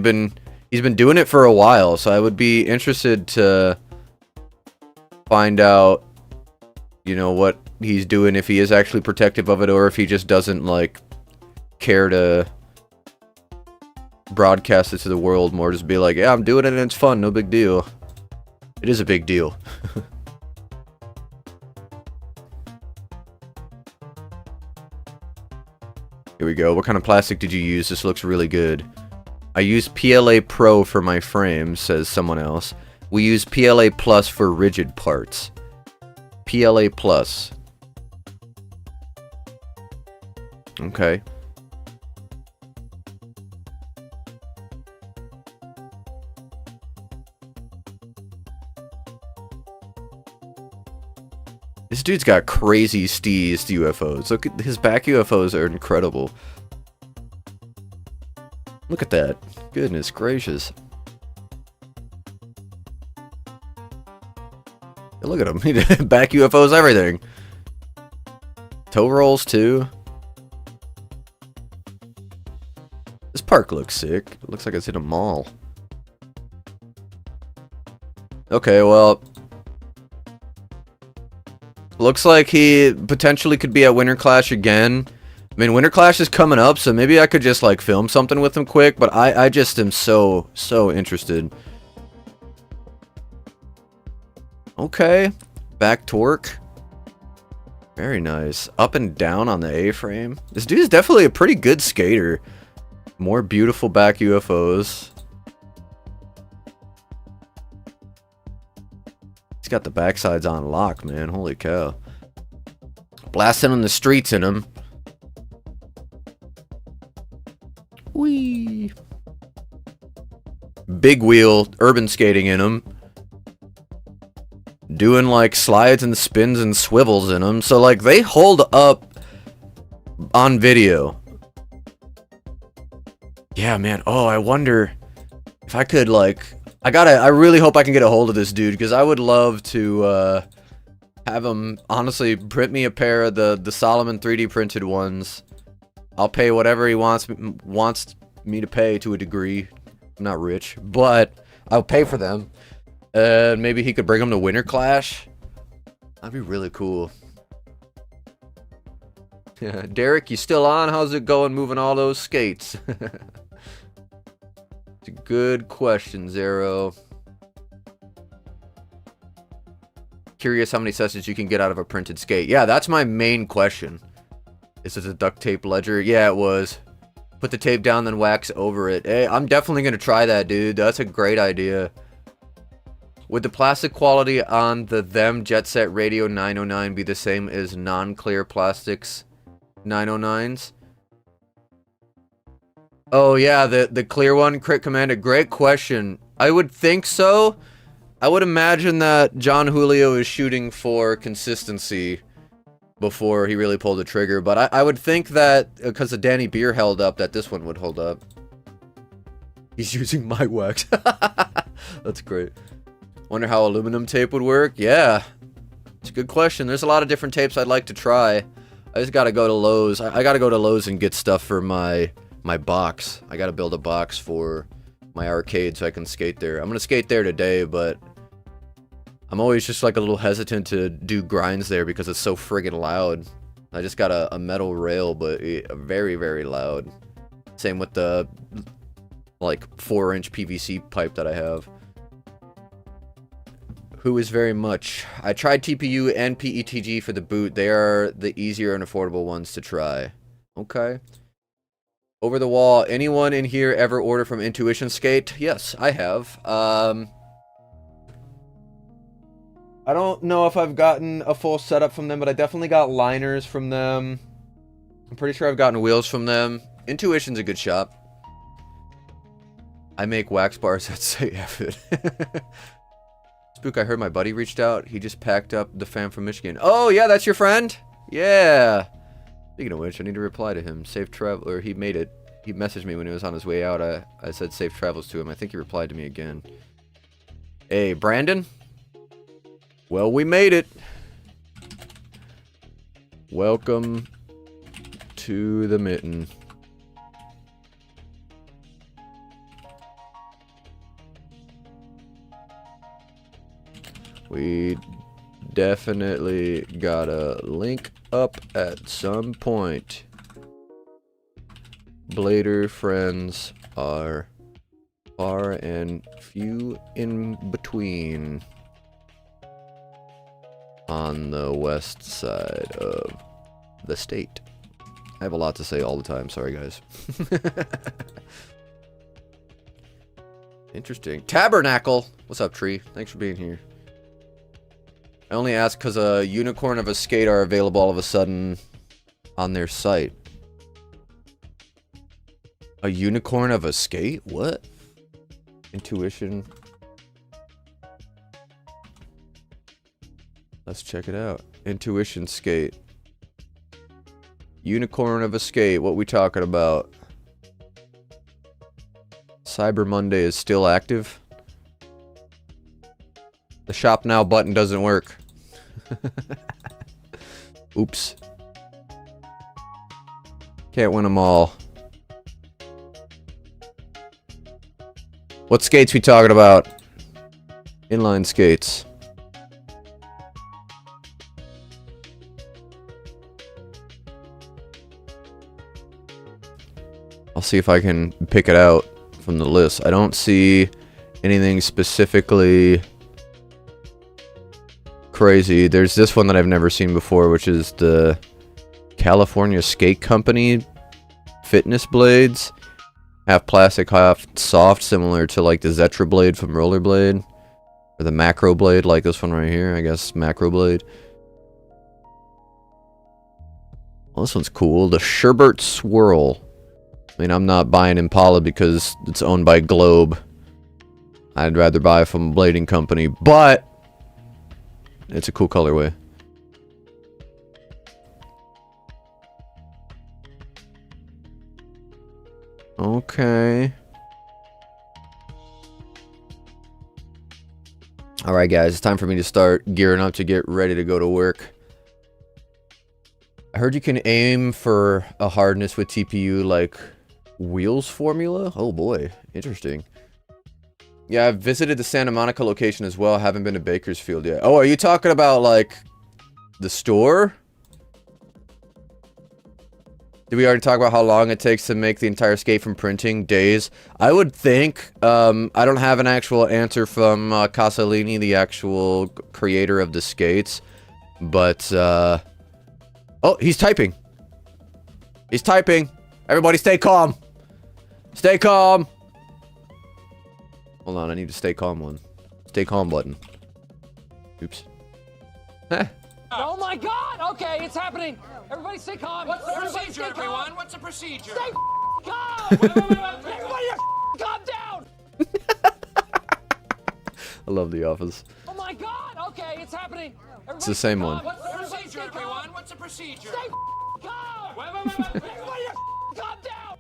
been doing it for a while, so I would be interested to find out, you know, what he's doing, if he is actually protective of it or if he just doesn't like care to broadcast it to the world more. Just be like, yeah, I'm doing it and it's fun, no big deal. It is a big deal. Here we go. What kind of plastic did you use? This looks really good. I use PLA Pro for my frames, says someone else. We use PLA Plus for rigid parts. PLA Plus. Okay. This dude's got crazy steezed UFOs. Look at his back UFOs are incredible. Look at that. Goodness gracious. Look at him. Back UFOs, everything. Toe rolls too. This park looks sick. It looks like it's in a mall. Okay, well. Looks like he potentially could be at Winter Clash again. I mean, Winter Clash is coming up, so maybe I could just, like, film something with him quick, but I just am so interested. Okay. Back torque. Very nice. Up and down on the A-frame. This dude is definitely a pretty good skater. More beautiful back UFOs. He's got the backsides on lock, man. Holy cow. Blasting on the streets in him. Whee. Big wheel urban skating in him. Doing like slides and spins and swivels in them. So like they hold up on video. Yeah, man. Oh, I wonder if I could like... I really hope I can get a hold of this dude, because I would love to have him honestly print me a pair of the Solomon 3D printed ones. I'll pay whatever he wants me to pay to a degree. I'm not rich, but I'll pay for them. Maybe he could bring them to Winter Clash. That'd be really cool. Yeah, Derek, you still on? How's it going moving all those skates? It's a good question, Zero. Curious how many sessions you can get out of a printed skate. Yeah, that's my main question. Is it a duct tape ledger? Yeah, it was. Put the tape down, then wax over it. Hey, I'm definitely going to try that, dude. That's a great idea. Would the plastic quality on the Them Jet Set Radio 909 be the same as non-clear plastics 909s? Oh yeah, the clear one, Crit Commander. Great question. I would think so. I would imagine that John Julio is shooting for consistency before he really pulled the trigger. But I would think that because the Danny Beer held up, that this one would hold up. He's using my wax. That's great. Wonder how aluminum tape would work? Yeah. It's a good question. There's a lot of different tapes I'd like to try. I just gotta go to Lowe's. I gotta go to Lowe's and get stuff for my box. I gotta build a box for my arcade so I can skate there. I'm gonna skate there today, but I'm always just like a little hesitant to do grinds there because it's so friggin' loud. I just got a metal rail, but very, very loud. Same with the like 4-inch PVC pipe that I have. Who is very much? I tried TPU and PETG for the boot. They are the easier and affordable ones to try. Okay. Over the wall. Anyone in here ever order from Intuition Skate? Yes, I have. I don't know if I've gotten a full setup from them, but I definitely got liners from them. I'm pretty sure I've gotten wheels from them. Intuition's a good shop. I make wax bars that say F it. Spook, I heard my buddy reached out. He just packed up the fam from Michigan. Oh, yeah, that's your friend? Yeah. Speaking of which, I need to reply to him. Safe travel, or he made it. He messaged me when he was on his way out. I said safe travels to him. I think he replied to me again. Hey, Brandon? Well, we made it. Welcome to the mitten. We definitely gotta link up at some point. blader friends are far and few in between on the west side of the state. I have a lot to say all the time. Sorry, guys. Interesting. Tabernacle. What's up, Tree? Thanks for being here. I only ask because a unicorn of a skate are available all of a sudden on their site. A unicorn of a skate? What? Intuition. Let's check it out. Intuition skate. Unicorn of a skate. What we talking about? Cyber Monday is still active. The shop now button doesn't work. Oops. Can't win them all. What skates we talking about? Inline skates. I'll see if I can pick it out from the list. I don't see anything specifically crazy. There's this one that I've never seen before, which is the California Skate Company fitness blades. Half plastic, half soft, similar to like the Zetra blade from Rollerblade. Or the Macro blade, like this one right here, I guess. Macro blade. Well, this one's cool. The Sherbert Swirl. I mean, I'm not buying Impala because it's owned by Globe. I'd rather buy it from a blading company, but it's a cool colorway. Okay. Alright, guys. It's time for me to start gearing up to get ready to go to work. I heard you can aim for a hardness with TPU like Wheels formula? Oh boy. Interesting. Yeah, I've visited the Santa Monica location as well. Haven't been to Bakersfield yet. Oh, are you talking about like the store? Did we already talk about how long it takes to make the entire skate from printing? Days? I would think. I don't have an actual answer from Casalini, the actual creator of the skates. But, oh, he's typing. He's typing. Everybody stay calm. Stay calm. Hold on, I need to stay calm one. Stay calm button. Oops. Oh my god! Okay, it's happening! Everybody stay calm! What's the procedure, everyone? What's the procedure? Stay calm! Everybody calm down! I love The Office. Oh my god! Okay, it's happening! Everybody It's the same one. What's the procedure, everyone? What's the procedure? Stay calm! Everybody calm down!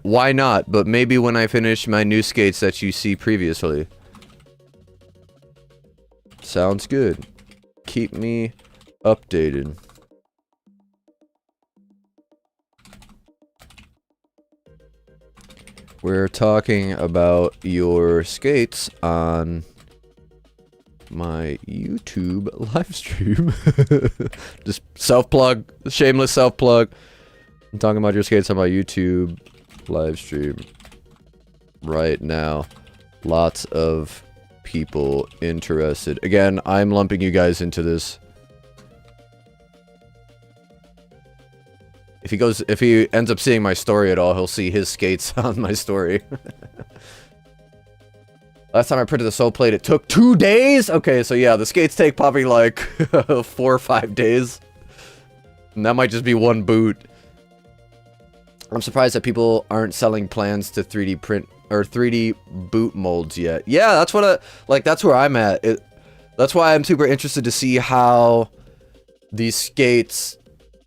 Why not? But maybe when I finish my new skates that you see previously. Sounds good. Keep me updated. We're talking about your skates on my YouTube live stream. Just self-plug, shameless self-plug. I'm talking about your skates on my YouTube live stream right now. Lots of people interested. Again, I'm lumping you guys into this. If he ends up seeing my story at all, he'll see his skates on my story. Last time I printed the sole plate, it took 2 days? Okay, so yeah, the skates take probably like 4 or 5 days. And that might just be one boot. I'm surprised that people aren't selling plans to 3D print or 3D boot molds yet. Yeah, that's what that's where I'm at. That's why I'm super interested to see how these skates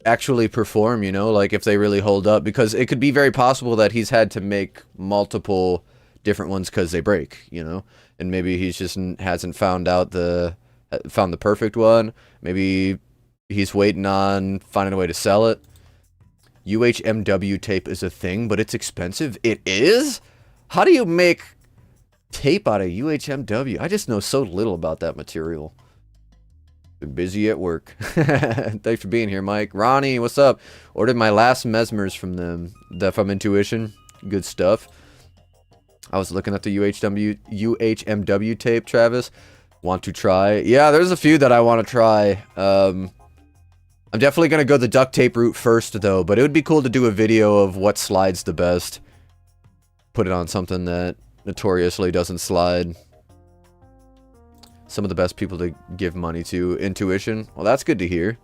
actually perform, you know, like if they really hold up, because it could be very possible that he's had to make multiple different ones because they break, you know, and maybe he's just hasn't found the perfect one. Maybe he's waiting on finding a way to sell it. UHMW tape is a thing, but it's expensive. It is? How do you make tape out of UHMW? I just know so little about that material. Busy at work. Thanks for being here, Mike. Ronnie, what's up? Ordered my last mesmers from them. From Intuition. Good stuff. I was looking at the UHMW tape, Travis. Want to try? Yeah, there's a few that I want to try. I'm definitely going to go the duct tape route first, though. But it would be cool to do a video of what slides the best. Put it on something that notoriously doesn't slide. Some of the best people to give money to. Intuition. Well, that's good to hear.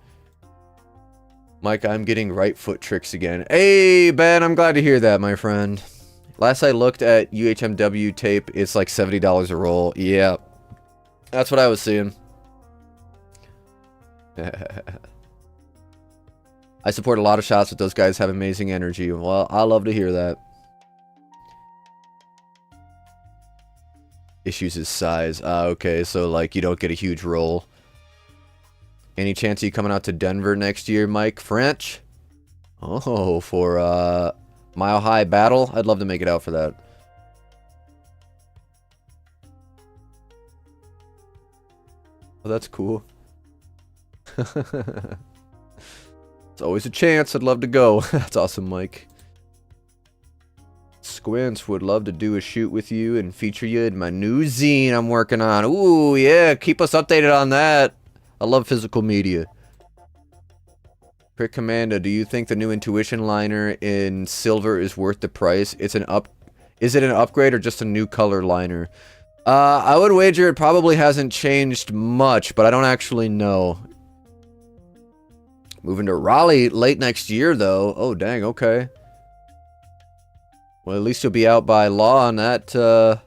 Mike, I'm getting right foot tricks again. Hey, Ben, I'm glad to hear that, my friend. Last I looked at UHMW tape, it's like $70 a roll. Yeah. That's what I was seeing. I support a lot of shots, but those guys have amazing energy. Well, I love to hear that. Issues is size. Okay, so like you don't get a huge roll. Any chance of you coming out to Denver next year, Mike? French? Oh, for Mile High Battle? I'd love to make it out for that. Oh, that's cool. It's always a chance. I'd love to go. That's awesome, Mike. Squints would love to do a shoot with you and feature you in my new zine I'm working on. Ooh, yeah. Keep us updated on that. I love physical media. Prick Commando, do you think the new Intuition liner in silver is worth the price? Is it an upgrade or just a new color liner? I would wager it probably hasn't changed much, but I don't actually know. Moving to Raleigh late next year, though. Oh, dang, okay. Well, at least you'll be out by law on that.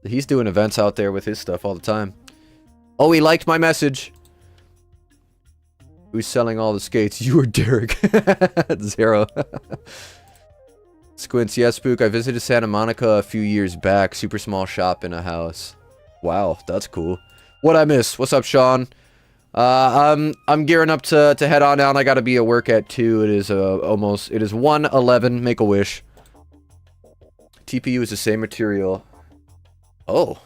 He's doing events out there with his stuff all the time. Oh, he liked my message. Who's selling all the skates? You or Derek? Zero. Squints, yes, Spook. I visited Santa Monica a few years back. Super small shop in a house. Wow, that's cool. What'd I miss? What's up, Sean? I'm gearing up to head on down. I gotta be at work at 2. It is it is 1:11. Make a wish. TPU is the same material. Oh.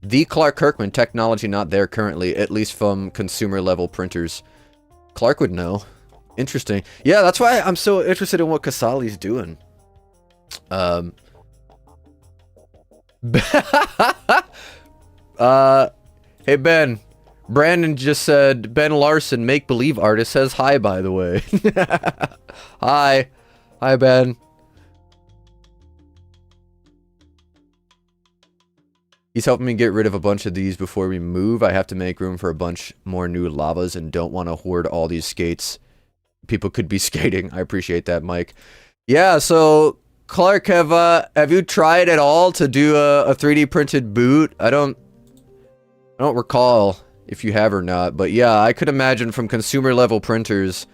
The Clark Kirkman technology not there currently, at least from consumer level printers. Clark would know. Interesting. Yeah, that's why I'm so interested in what Casali's doing. Hey Ben. Brandon just said Ben Larson, make-believe artist, says hi, by the way. Hi. Hi, Ben. He's helping me get rid of a bunch of these before we move. I have to make room for a bunch more new lavas and don't want to hoard all these skates. People could be skating. I appreciate that, Mike. Yeah, so Clark, have you tried at all to do a 3D printed boot? I don't recall if you have or not, but yeah, I could imagine from consumer level printers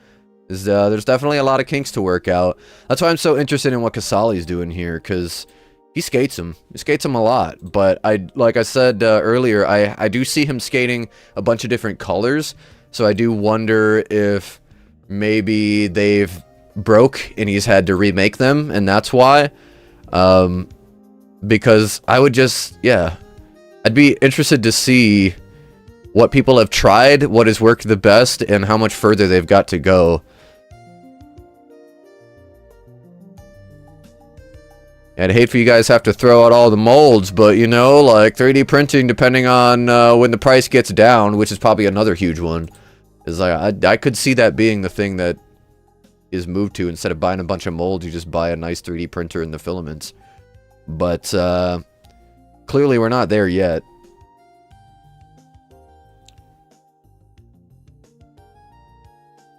there's definitely a lot of kinks to work out. That's why I'm so interested in what Casali's doing here, because he skates them. He skates them a lot, but like I said earlier, I do see him skating a bunch of different colors, so I do wonder if maybe they've broke and he's had to remake them, and that's why. Because I would just, yeah, I'd be interested to see what people have tried, what has worked the best, and how much further they've got to go. I'd hate for you guys to have to throw out all the molds, but you know, like 3D printing, depending on when the price gets down, which is probably another huge one, is like I could see that being the thing that is moved to. Instead of buying a bunch of molds, you just buy a nice 3D printer and the filaments. But clearly we're not there yet.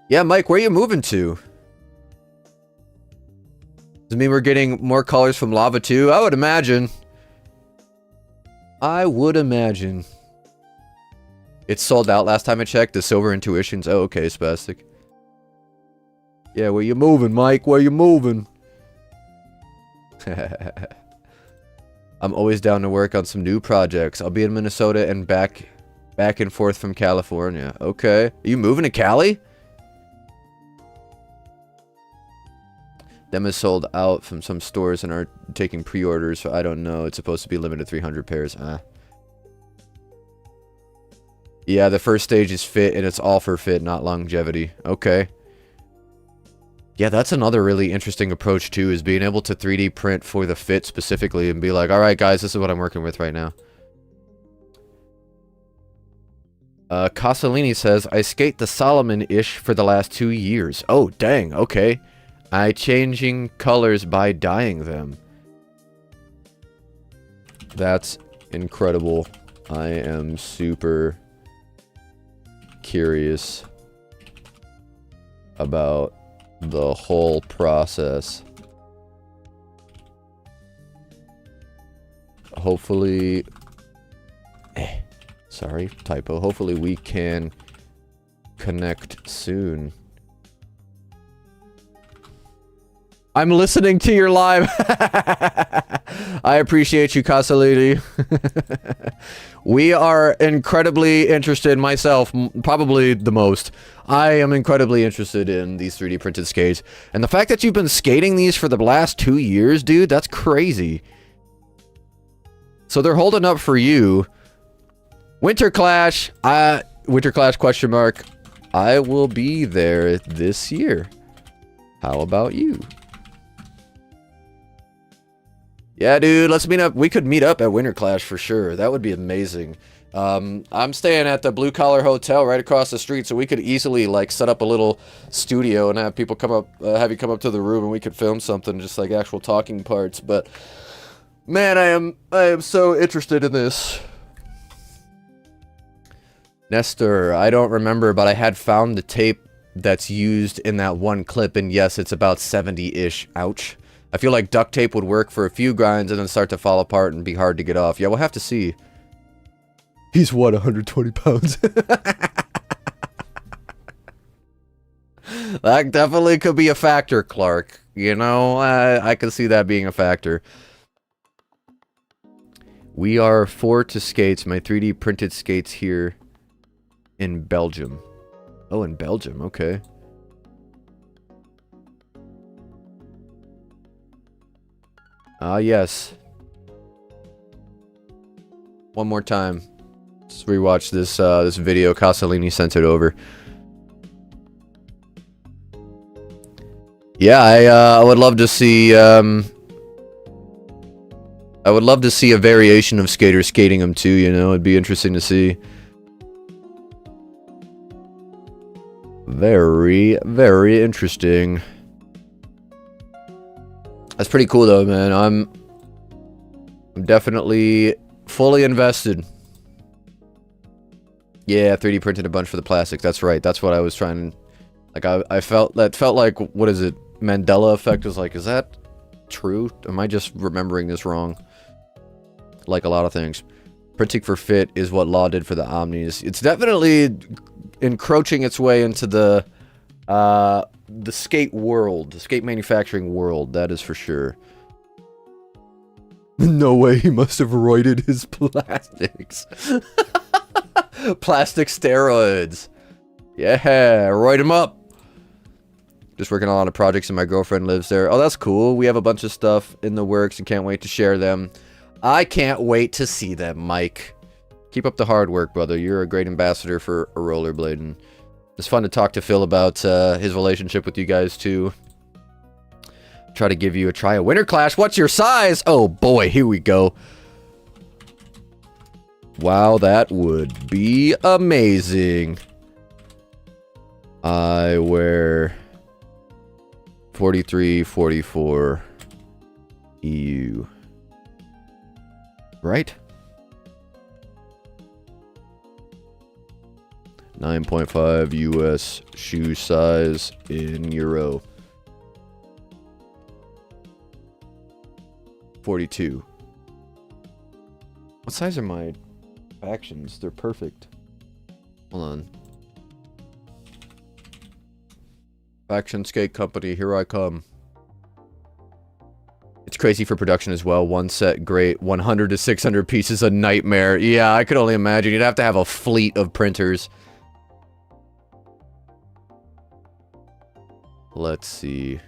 Yeah, Mike, where are you moving to? Does it mean we're getting more colors from Lava 2? I would imagine. I would imagine. It's sold out last time I checked. The Silver Intuitions. Oh, okay, Spastic. Yeah, where you moving, Mike? Where you moving? I'm always down to work on some new projects. I'll be in Minnesota and back and forth from California. Okay. Are you moving to Cali? Them is sold out from some stores and are taking pre-orders, so I don't know. It's supposed to be limited 300 pairs. Yeah, the first stage is fit, and it's all for fit, not longevity. Okay. Yeah, that's another really interesting approach, too, is being able to 3D print for the fit specifically and be like, alright, guys, this is what I'm working with right now. Casalini says, I skate the Solomon-ish for the last 2 years. Oh, dang, okay. I changing colors by dyeing them. That's incredible. I am super curious about the whole process. Hopefully... sorry, typo. Hopefully we can connect soon. I'm listening to your live. I appreciate you, Casalini. We are incredibly interested, myself, probably the most. I am incredibly interested in these 3D printed skates. And the fact that you've been skating these for the last 2 years, dude, that's crazy. So they're holding up for you. Winter Clash, Winter Clash question mark. I will be there this year. How about you? Yeah, dude, let's meet up. We could meet up at Winter Clash for sure. That would be amazing. I'm staying at the Blue Collar Hotel right across the street, so we could easily like set up a little studio and have people come up, have you come up to the room, and we could film something, just like actual talking parts. But man, I am so interested in this. Nestor, I don't remember, but I had found the tape that's used in that one clip, and yes, it's about 70-ish. Ouch. I feel like duct tape would work for a few grinds and then start to fall apart and be hard to get off. Yeah, we'll have to see. He's what, 120 pounds? That definitely could be a factor, Clark. You know, I can see that being a factor. We are 4 to skates. My 3D printed skates here in Belgium. Oh, in Belgium, okay. Ah, yes. One more time. Let's rewatch this this video. Casalini sent it over. Yeah, I would love to see I would love to see a variation of skaters skating them too, you know, it'd be interesting to see. Very, very interesting. That's pretty cool though, man. I'm definitely fully invested. Yeah, 3D printed a bunch for the plastic. That's right. That's what I was trying. Like I felt like, what is it? Mandela effect was like, is that true? Am I just remembering this wrong? Like a lot of things. Printing for fit is what Law did for the Omnis. It's definitely encroaching its way into the skate world, the skate manufacturing world, that is for sure. No way, he must have roided his plastics. Plastic steroids. Yeah, roid them up. Just working on a lot of projects and my girlfriend lives there. Oh, that's cool. We have a bunch of stuff in the works and can't wait to share them. I can't wait to see them, Mike. Keep up the hard work, brother. You're a great ambassador for Rollerblading. It's fun to talk to Phil about his relationship with you guys, too. Try to give you a try. A Winter Clash, what's your size? Oh, boy, here we go. Wow, that would be amazing. I wear 43, 44 EU. Right? 9.5 US shoe size in Euro. 42. What size are my factions? They're perfect. Hold on. Faction Skate Company, here I come. It's crazy for production as well. One set, great. 100 to 600 pieces, a nightmare. Yeah, I could only imagine. You'd have to have a fleet of printers. Let's see.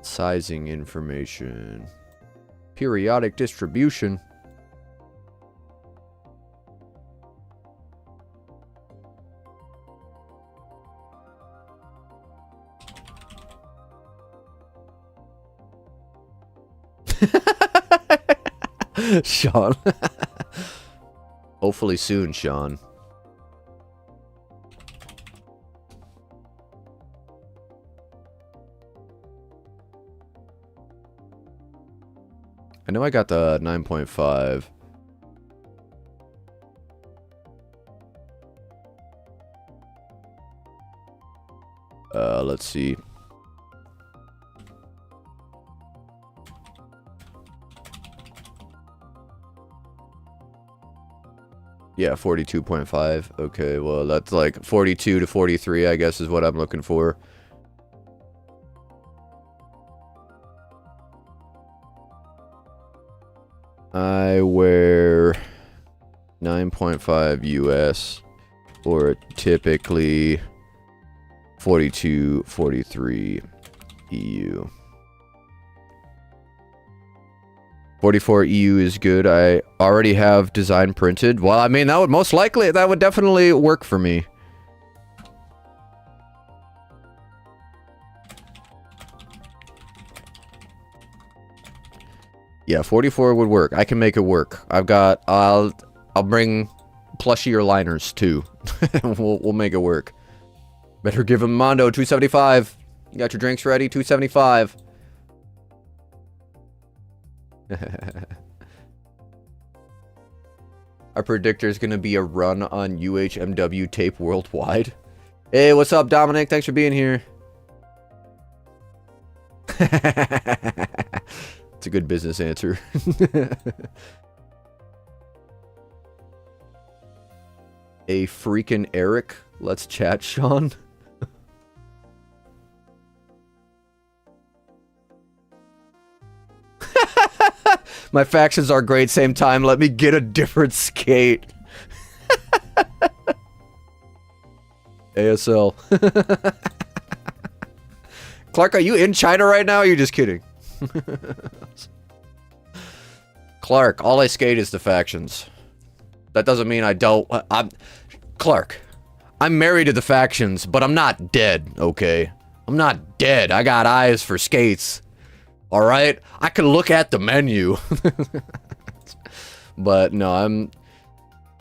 Sizing information. Periodic distribution. Sean. Hopefully soon, Sean. I know I got the 9.5. Let's see. Yeah, 42.5. Okay, well, that's like 42 to 43, I guess, is what I'm looking for. I wear 9.5 US, or typically 42, 43 EU. 44 EU is good. I already have design printed. Well, I mean, that would most likely, that would definitely work for me. Yeah, 44 would work. I can make it work. I'll bring plushier liners too. we'll make it work. Better give him Mondo 275. You got your drinks ready? 275. Our predictor is going to be a run on UHMW tape worldwide. Hey, what's up, Dominic? Thanks for being here. It's a good business answer. A freaking Eric. Let's chat, Sean. My factions are great same time. Let me get a different skate. ASL. Clark, are you in China right now? Or are you just kidding? Clark, all I skate is the factions. That doesn't mean I don't. Clark, I'm married to the factions, but I'm not dead, okay? I'm not dead. I got eyes for skates. Alright? I can look at the menu. But no,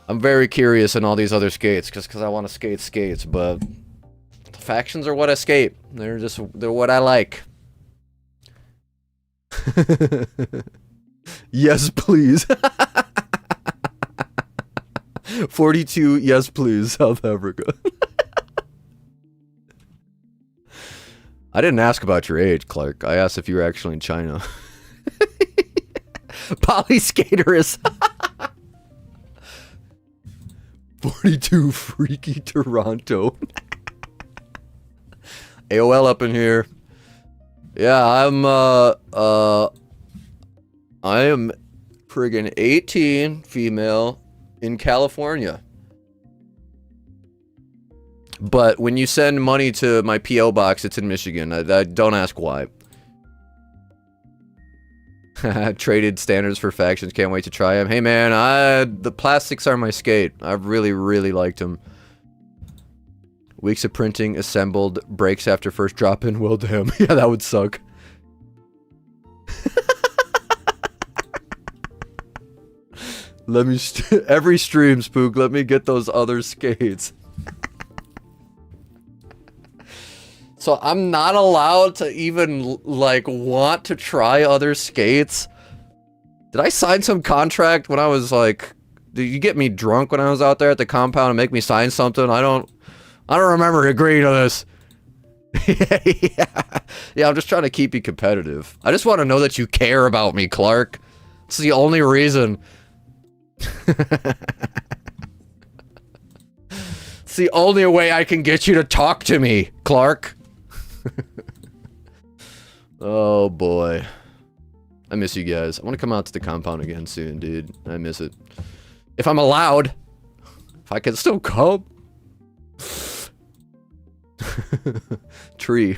I'm very curious in all these other skates, just because I want to skate skates, but the factions are what I skate. They're what I like. Yes, please. 42, yes, please, South Africa. I didn't ask about your age, Clark. I asked if you were actually in China. Poly skater is 42 freaky Toronto. AOL up in here. Yeah, I am friggin' 18, female, in California. But when you send money to my P.O. box, it's in Michigan. I don't ask why. Traded standards for factions. Can't wait to try them. Hey, man, the plastics are my skate. I've really, really liked them. Weeks of printing, assembled, breaks after first drop-in. Well, damn. Yeah, that would suck. Let me... every stream, Spook, let me get those other skates. So I'm not allowed to even, like, want to try other skates? Did I sign some contract when I was, like... Did you get me drunk when I was out there at the compound and make me sign something? I don't remember agreeing to this. Yeah, I'm just trying to keep you competitive. I just want to know that you care about me, Clark. It's the only reason. It's the only way I can get you to talk to me, Clark. Oh boy. I miss you guys. I want to come out to the compound again soon, dude. I miss it. If I'm allowed. If I can still come. Tree.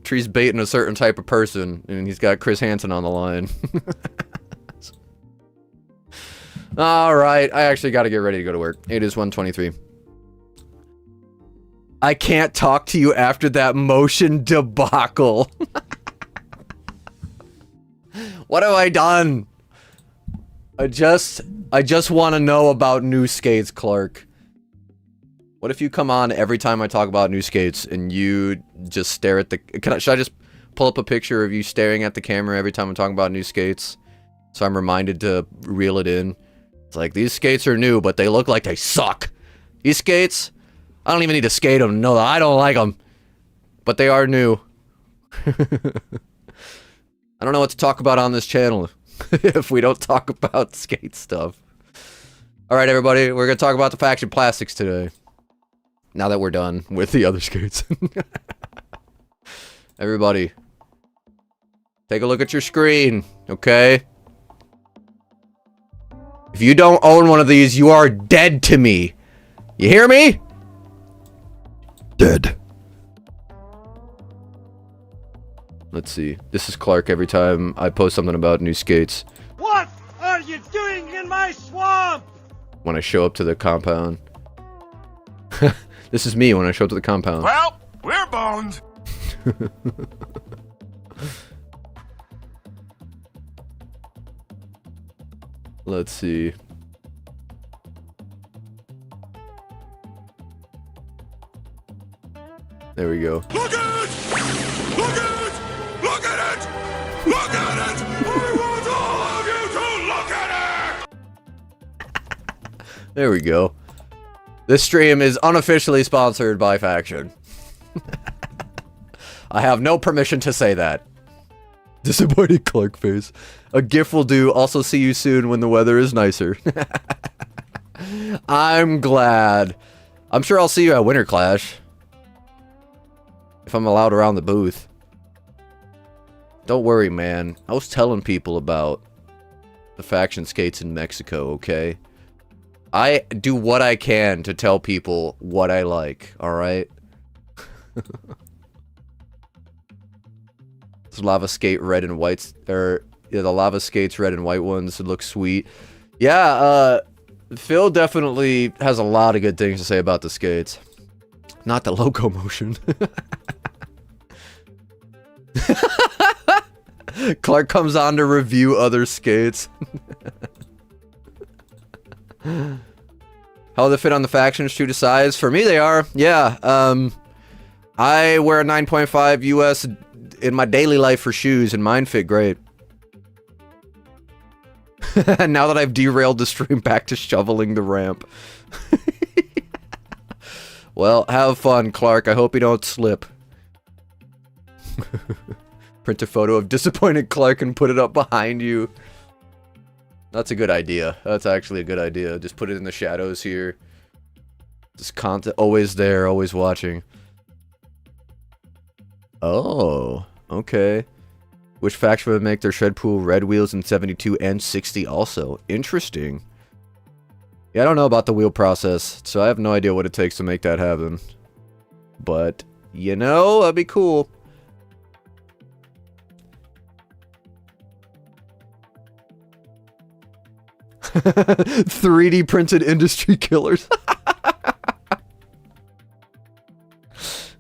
Tree's baiting a certain type of person, and he's got Chris Hansen on the line. Alright, I actually gotta get ready to go to work. It is 1:23. I can't talk to you after that motion debacle. What have I done? I just want to know about new skates, Clark. What if you come on every time I talk about new skates and you just stare at the... should I just pull up a picture of you staring at the camera every time I'm talking about new skates? So I'm reminded to reel it in. It's like, these skates are new, but they look like they suck. These skates, I don't even need to skate them. No, I don't like them. But they are new. I don't know what to talk about on this channel if we don't talk about skate stuff. Alright, everybody, we're going to talk about the faction plastics today. Now that we're done with the other skates. Everybody, take a look at your screen, okay? If you don't own one of these, you are dead to me. You hear me? Dead. Let's see. This is Clark every time I post something about new skates. What are you doing in my swamp? When I show up to the compound. This is me when I show up to the compound. Well, we're boned. Let's see. There we go. Look at it! Look at it! Look at it! Look at it! I want all of you to look at it! There we go. This stream is unofficially sponsored by Faction. I have no permission to say that. Disappointed Clark face. A GIF will do. Also see you soon when the weather is nicer. I'm glad. I'm sure I'll see you at Winter Clash. If I'm allowed around the booth. Don't worry, man. I was telling people about the Faction skates in Mexico, okay? I do what I can to tell people what I like, alright? This lava skate red and white, or yeah, the lava skates red and white ones look sweet. Yeah, Phil definitely has a lot of good things to say about the skates. Not the loco motion. Clark comes on to review other skates. How they fit on the Factions true to size? For me, they are. Yeah. I wear a 9.5 US in my daily life for shoes, and mine fit great. Now that I've derailed the stream back to shoveling the ramp. Well, have fun, Clark. I hope you don't slip. Print a photo of disappointed Clark and put it up behind you. That's a good idea. That's actually a good idea. Just put it in the shadows here. Just content, always there, always watching. Oh, okay. Which faction would make their shed pool red wheels in 72 and 60 also? Interesting. Yeah, I don't know about the wheel process, so I have no idea what it takes to make that happen. But, you know, that'd be cool. $3D printed industry killers.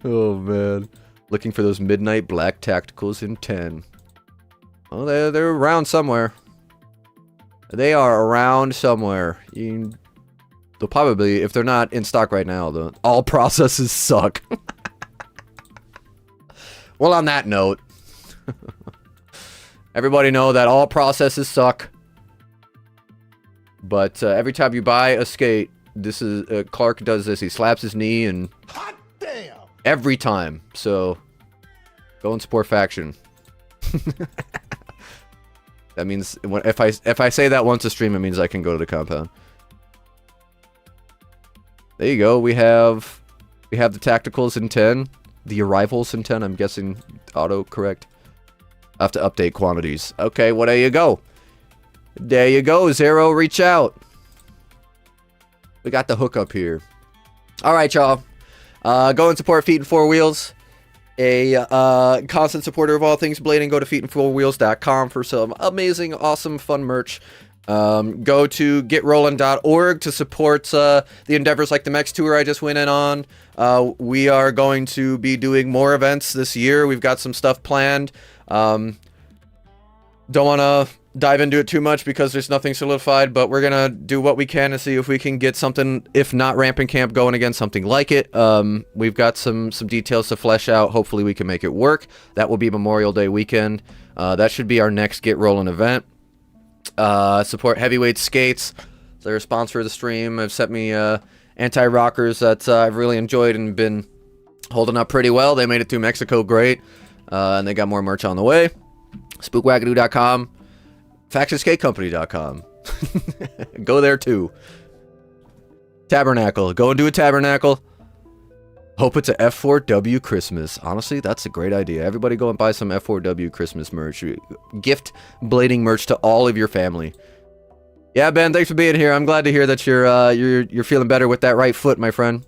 Oh man, looking for those midnight black tacticals in 10. Oh, they're around somewhere. They are around somewhere. They'll probably, if they're not in stock right now, all processes suck. Well, on that note, everybody know that all processes suck. But every time you buy a skate, this is Clark does this. He slaps his knee and hot damn every time. So go and support Faction. That means if I say that once a stream, it means I can go to the compound. There you go. We have the tacticals in 10, the arrivals in 10. I'm guessing auto correct. I have to update quantities. Okay, well there you go. There you go, Zero, reach out. We got the hookup here. Alright, y'all. Go and support Feet and Four Wheels. a constant supporter of all things blading, go to feetandfourwheels.com for some amazing, awesome, fun merch. Go to getrollin.org to support the endeavors like the Mex Tour I just went in on. We are going to be doing more events this year. We've got some stuff planned. Don't want to dive into it too much because there's nothing solidified, but we're gonna do what we can to see if we can get something, if not ramping camp, going again, something like it. We've got some details to flesh out. Hopefully we can make it work. That will be Memorial Day weekend. That should be our next Get Rollin' event. Support Heavyweight Skates. They're a sponsor of the stream. Have sent me anti-rockers that I've really enjoyed and been holding up pretty well. They made it through Mexico great, and they got more merch on the way. SpookWagadoo.com, FactionSkateCompany.com. Go there too. Tabernacle. Go and do a tabernacle. Hope it's a F4W Christmas. Honestly, that's a great idea. Everybody go and buy some F4W Christmas merch. Gift blading merch to all of your family. Yeah, Ben, thanks for being here. I'm glad to hear that you're feeling better with that right foot, my friend.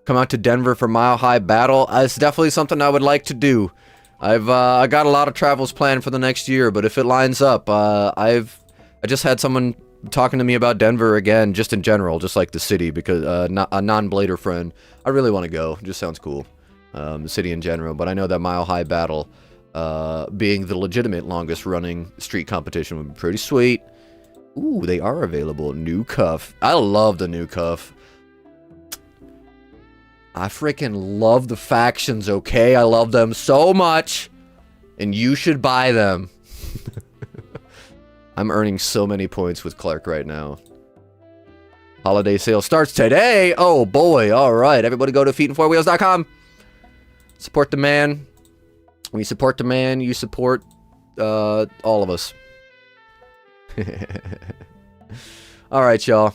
Come out to Denver for Mile High Battle. It's definitely something I would like to do. I got a lot of travels planned for the next year, but if it lines up, I just had someone talking to me about Denver again, just in general, just like the city, because a non-blader friend. I really want to go. It just sounds cool. The city in general, but I know that Mile High Battle, being the legitimate longest running street competition, would be pretty sweet. Ooh, they are available. New cuff. I love the new cuff. I freaking love the factions, okay? I love them so much. And you should buy them. I'm earning so many points with Clark right now. Holiday sale starts today. Oh boy. Alright. Everybody go to feetandfourwheels.com. Support the man. When you support the man, you support all of us. Alright, y'all.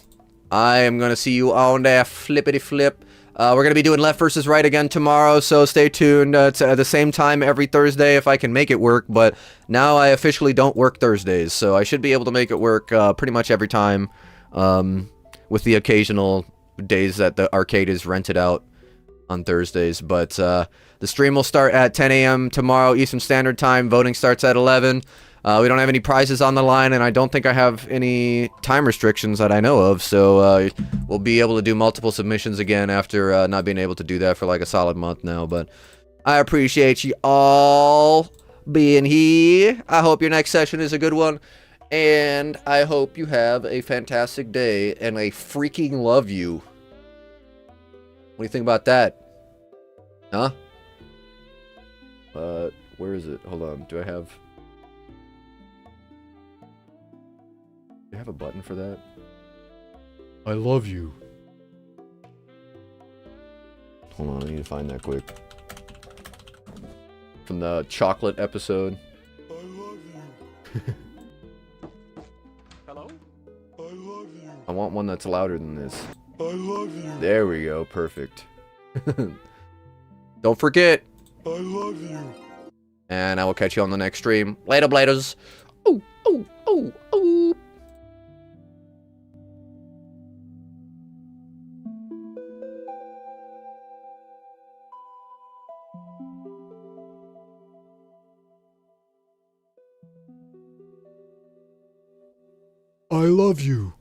I am going to see you on that flippity flip. We're going to be doing left versus right again tomorrow, so stay tuned. It's at the same time every Thursday if I can make it work, but now I officially don't work Thursdays, so I should be able to make it work pretty much every time, with the occasional days that the arcade is rented out on Thursdays. But the stream will start at 10 a.m. tomorrow Eastern Standard Time. Voting starts at 11. We don't have any prizes on the line, and I don't think I have any time restrictions that I know of, so we'll be able to do multiple submissions again after not being able to do that for like a solid month now. But I appreciate you all being here. I hope your next session is a good one, and I hope you have a fantastic day, and I freaking love you. What do you think about that? Huh? Where is it? Hold on. Do I have a button for that? I love you. Hold on, I need to find that quick. From the chocolate episode. I love you. Hello? I love you. I want one that's louder than this. I love you. There we go, perfect. Don't forget. I love you. And I will catch you on the next stream. Later, bladers. Ooh, ooh, ooh, ooh. I love you.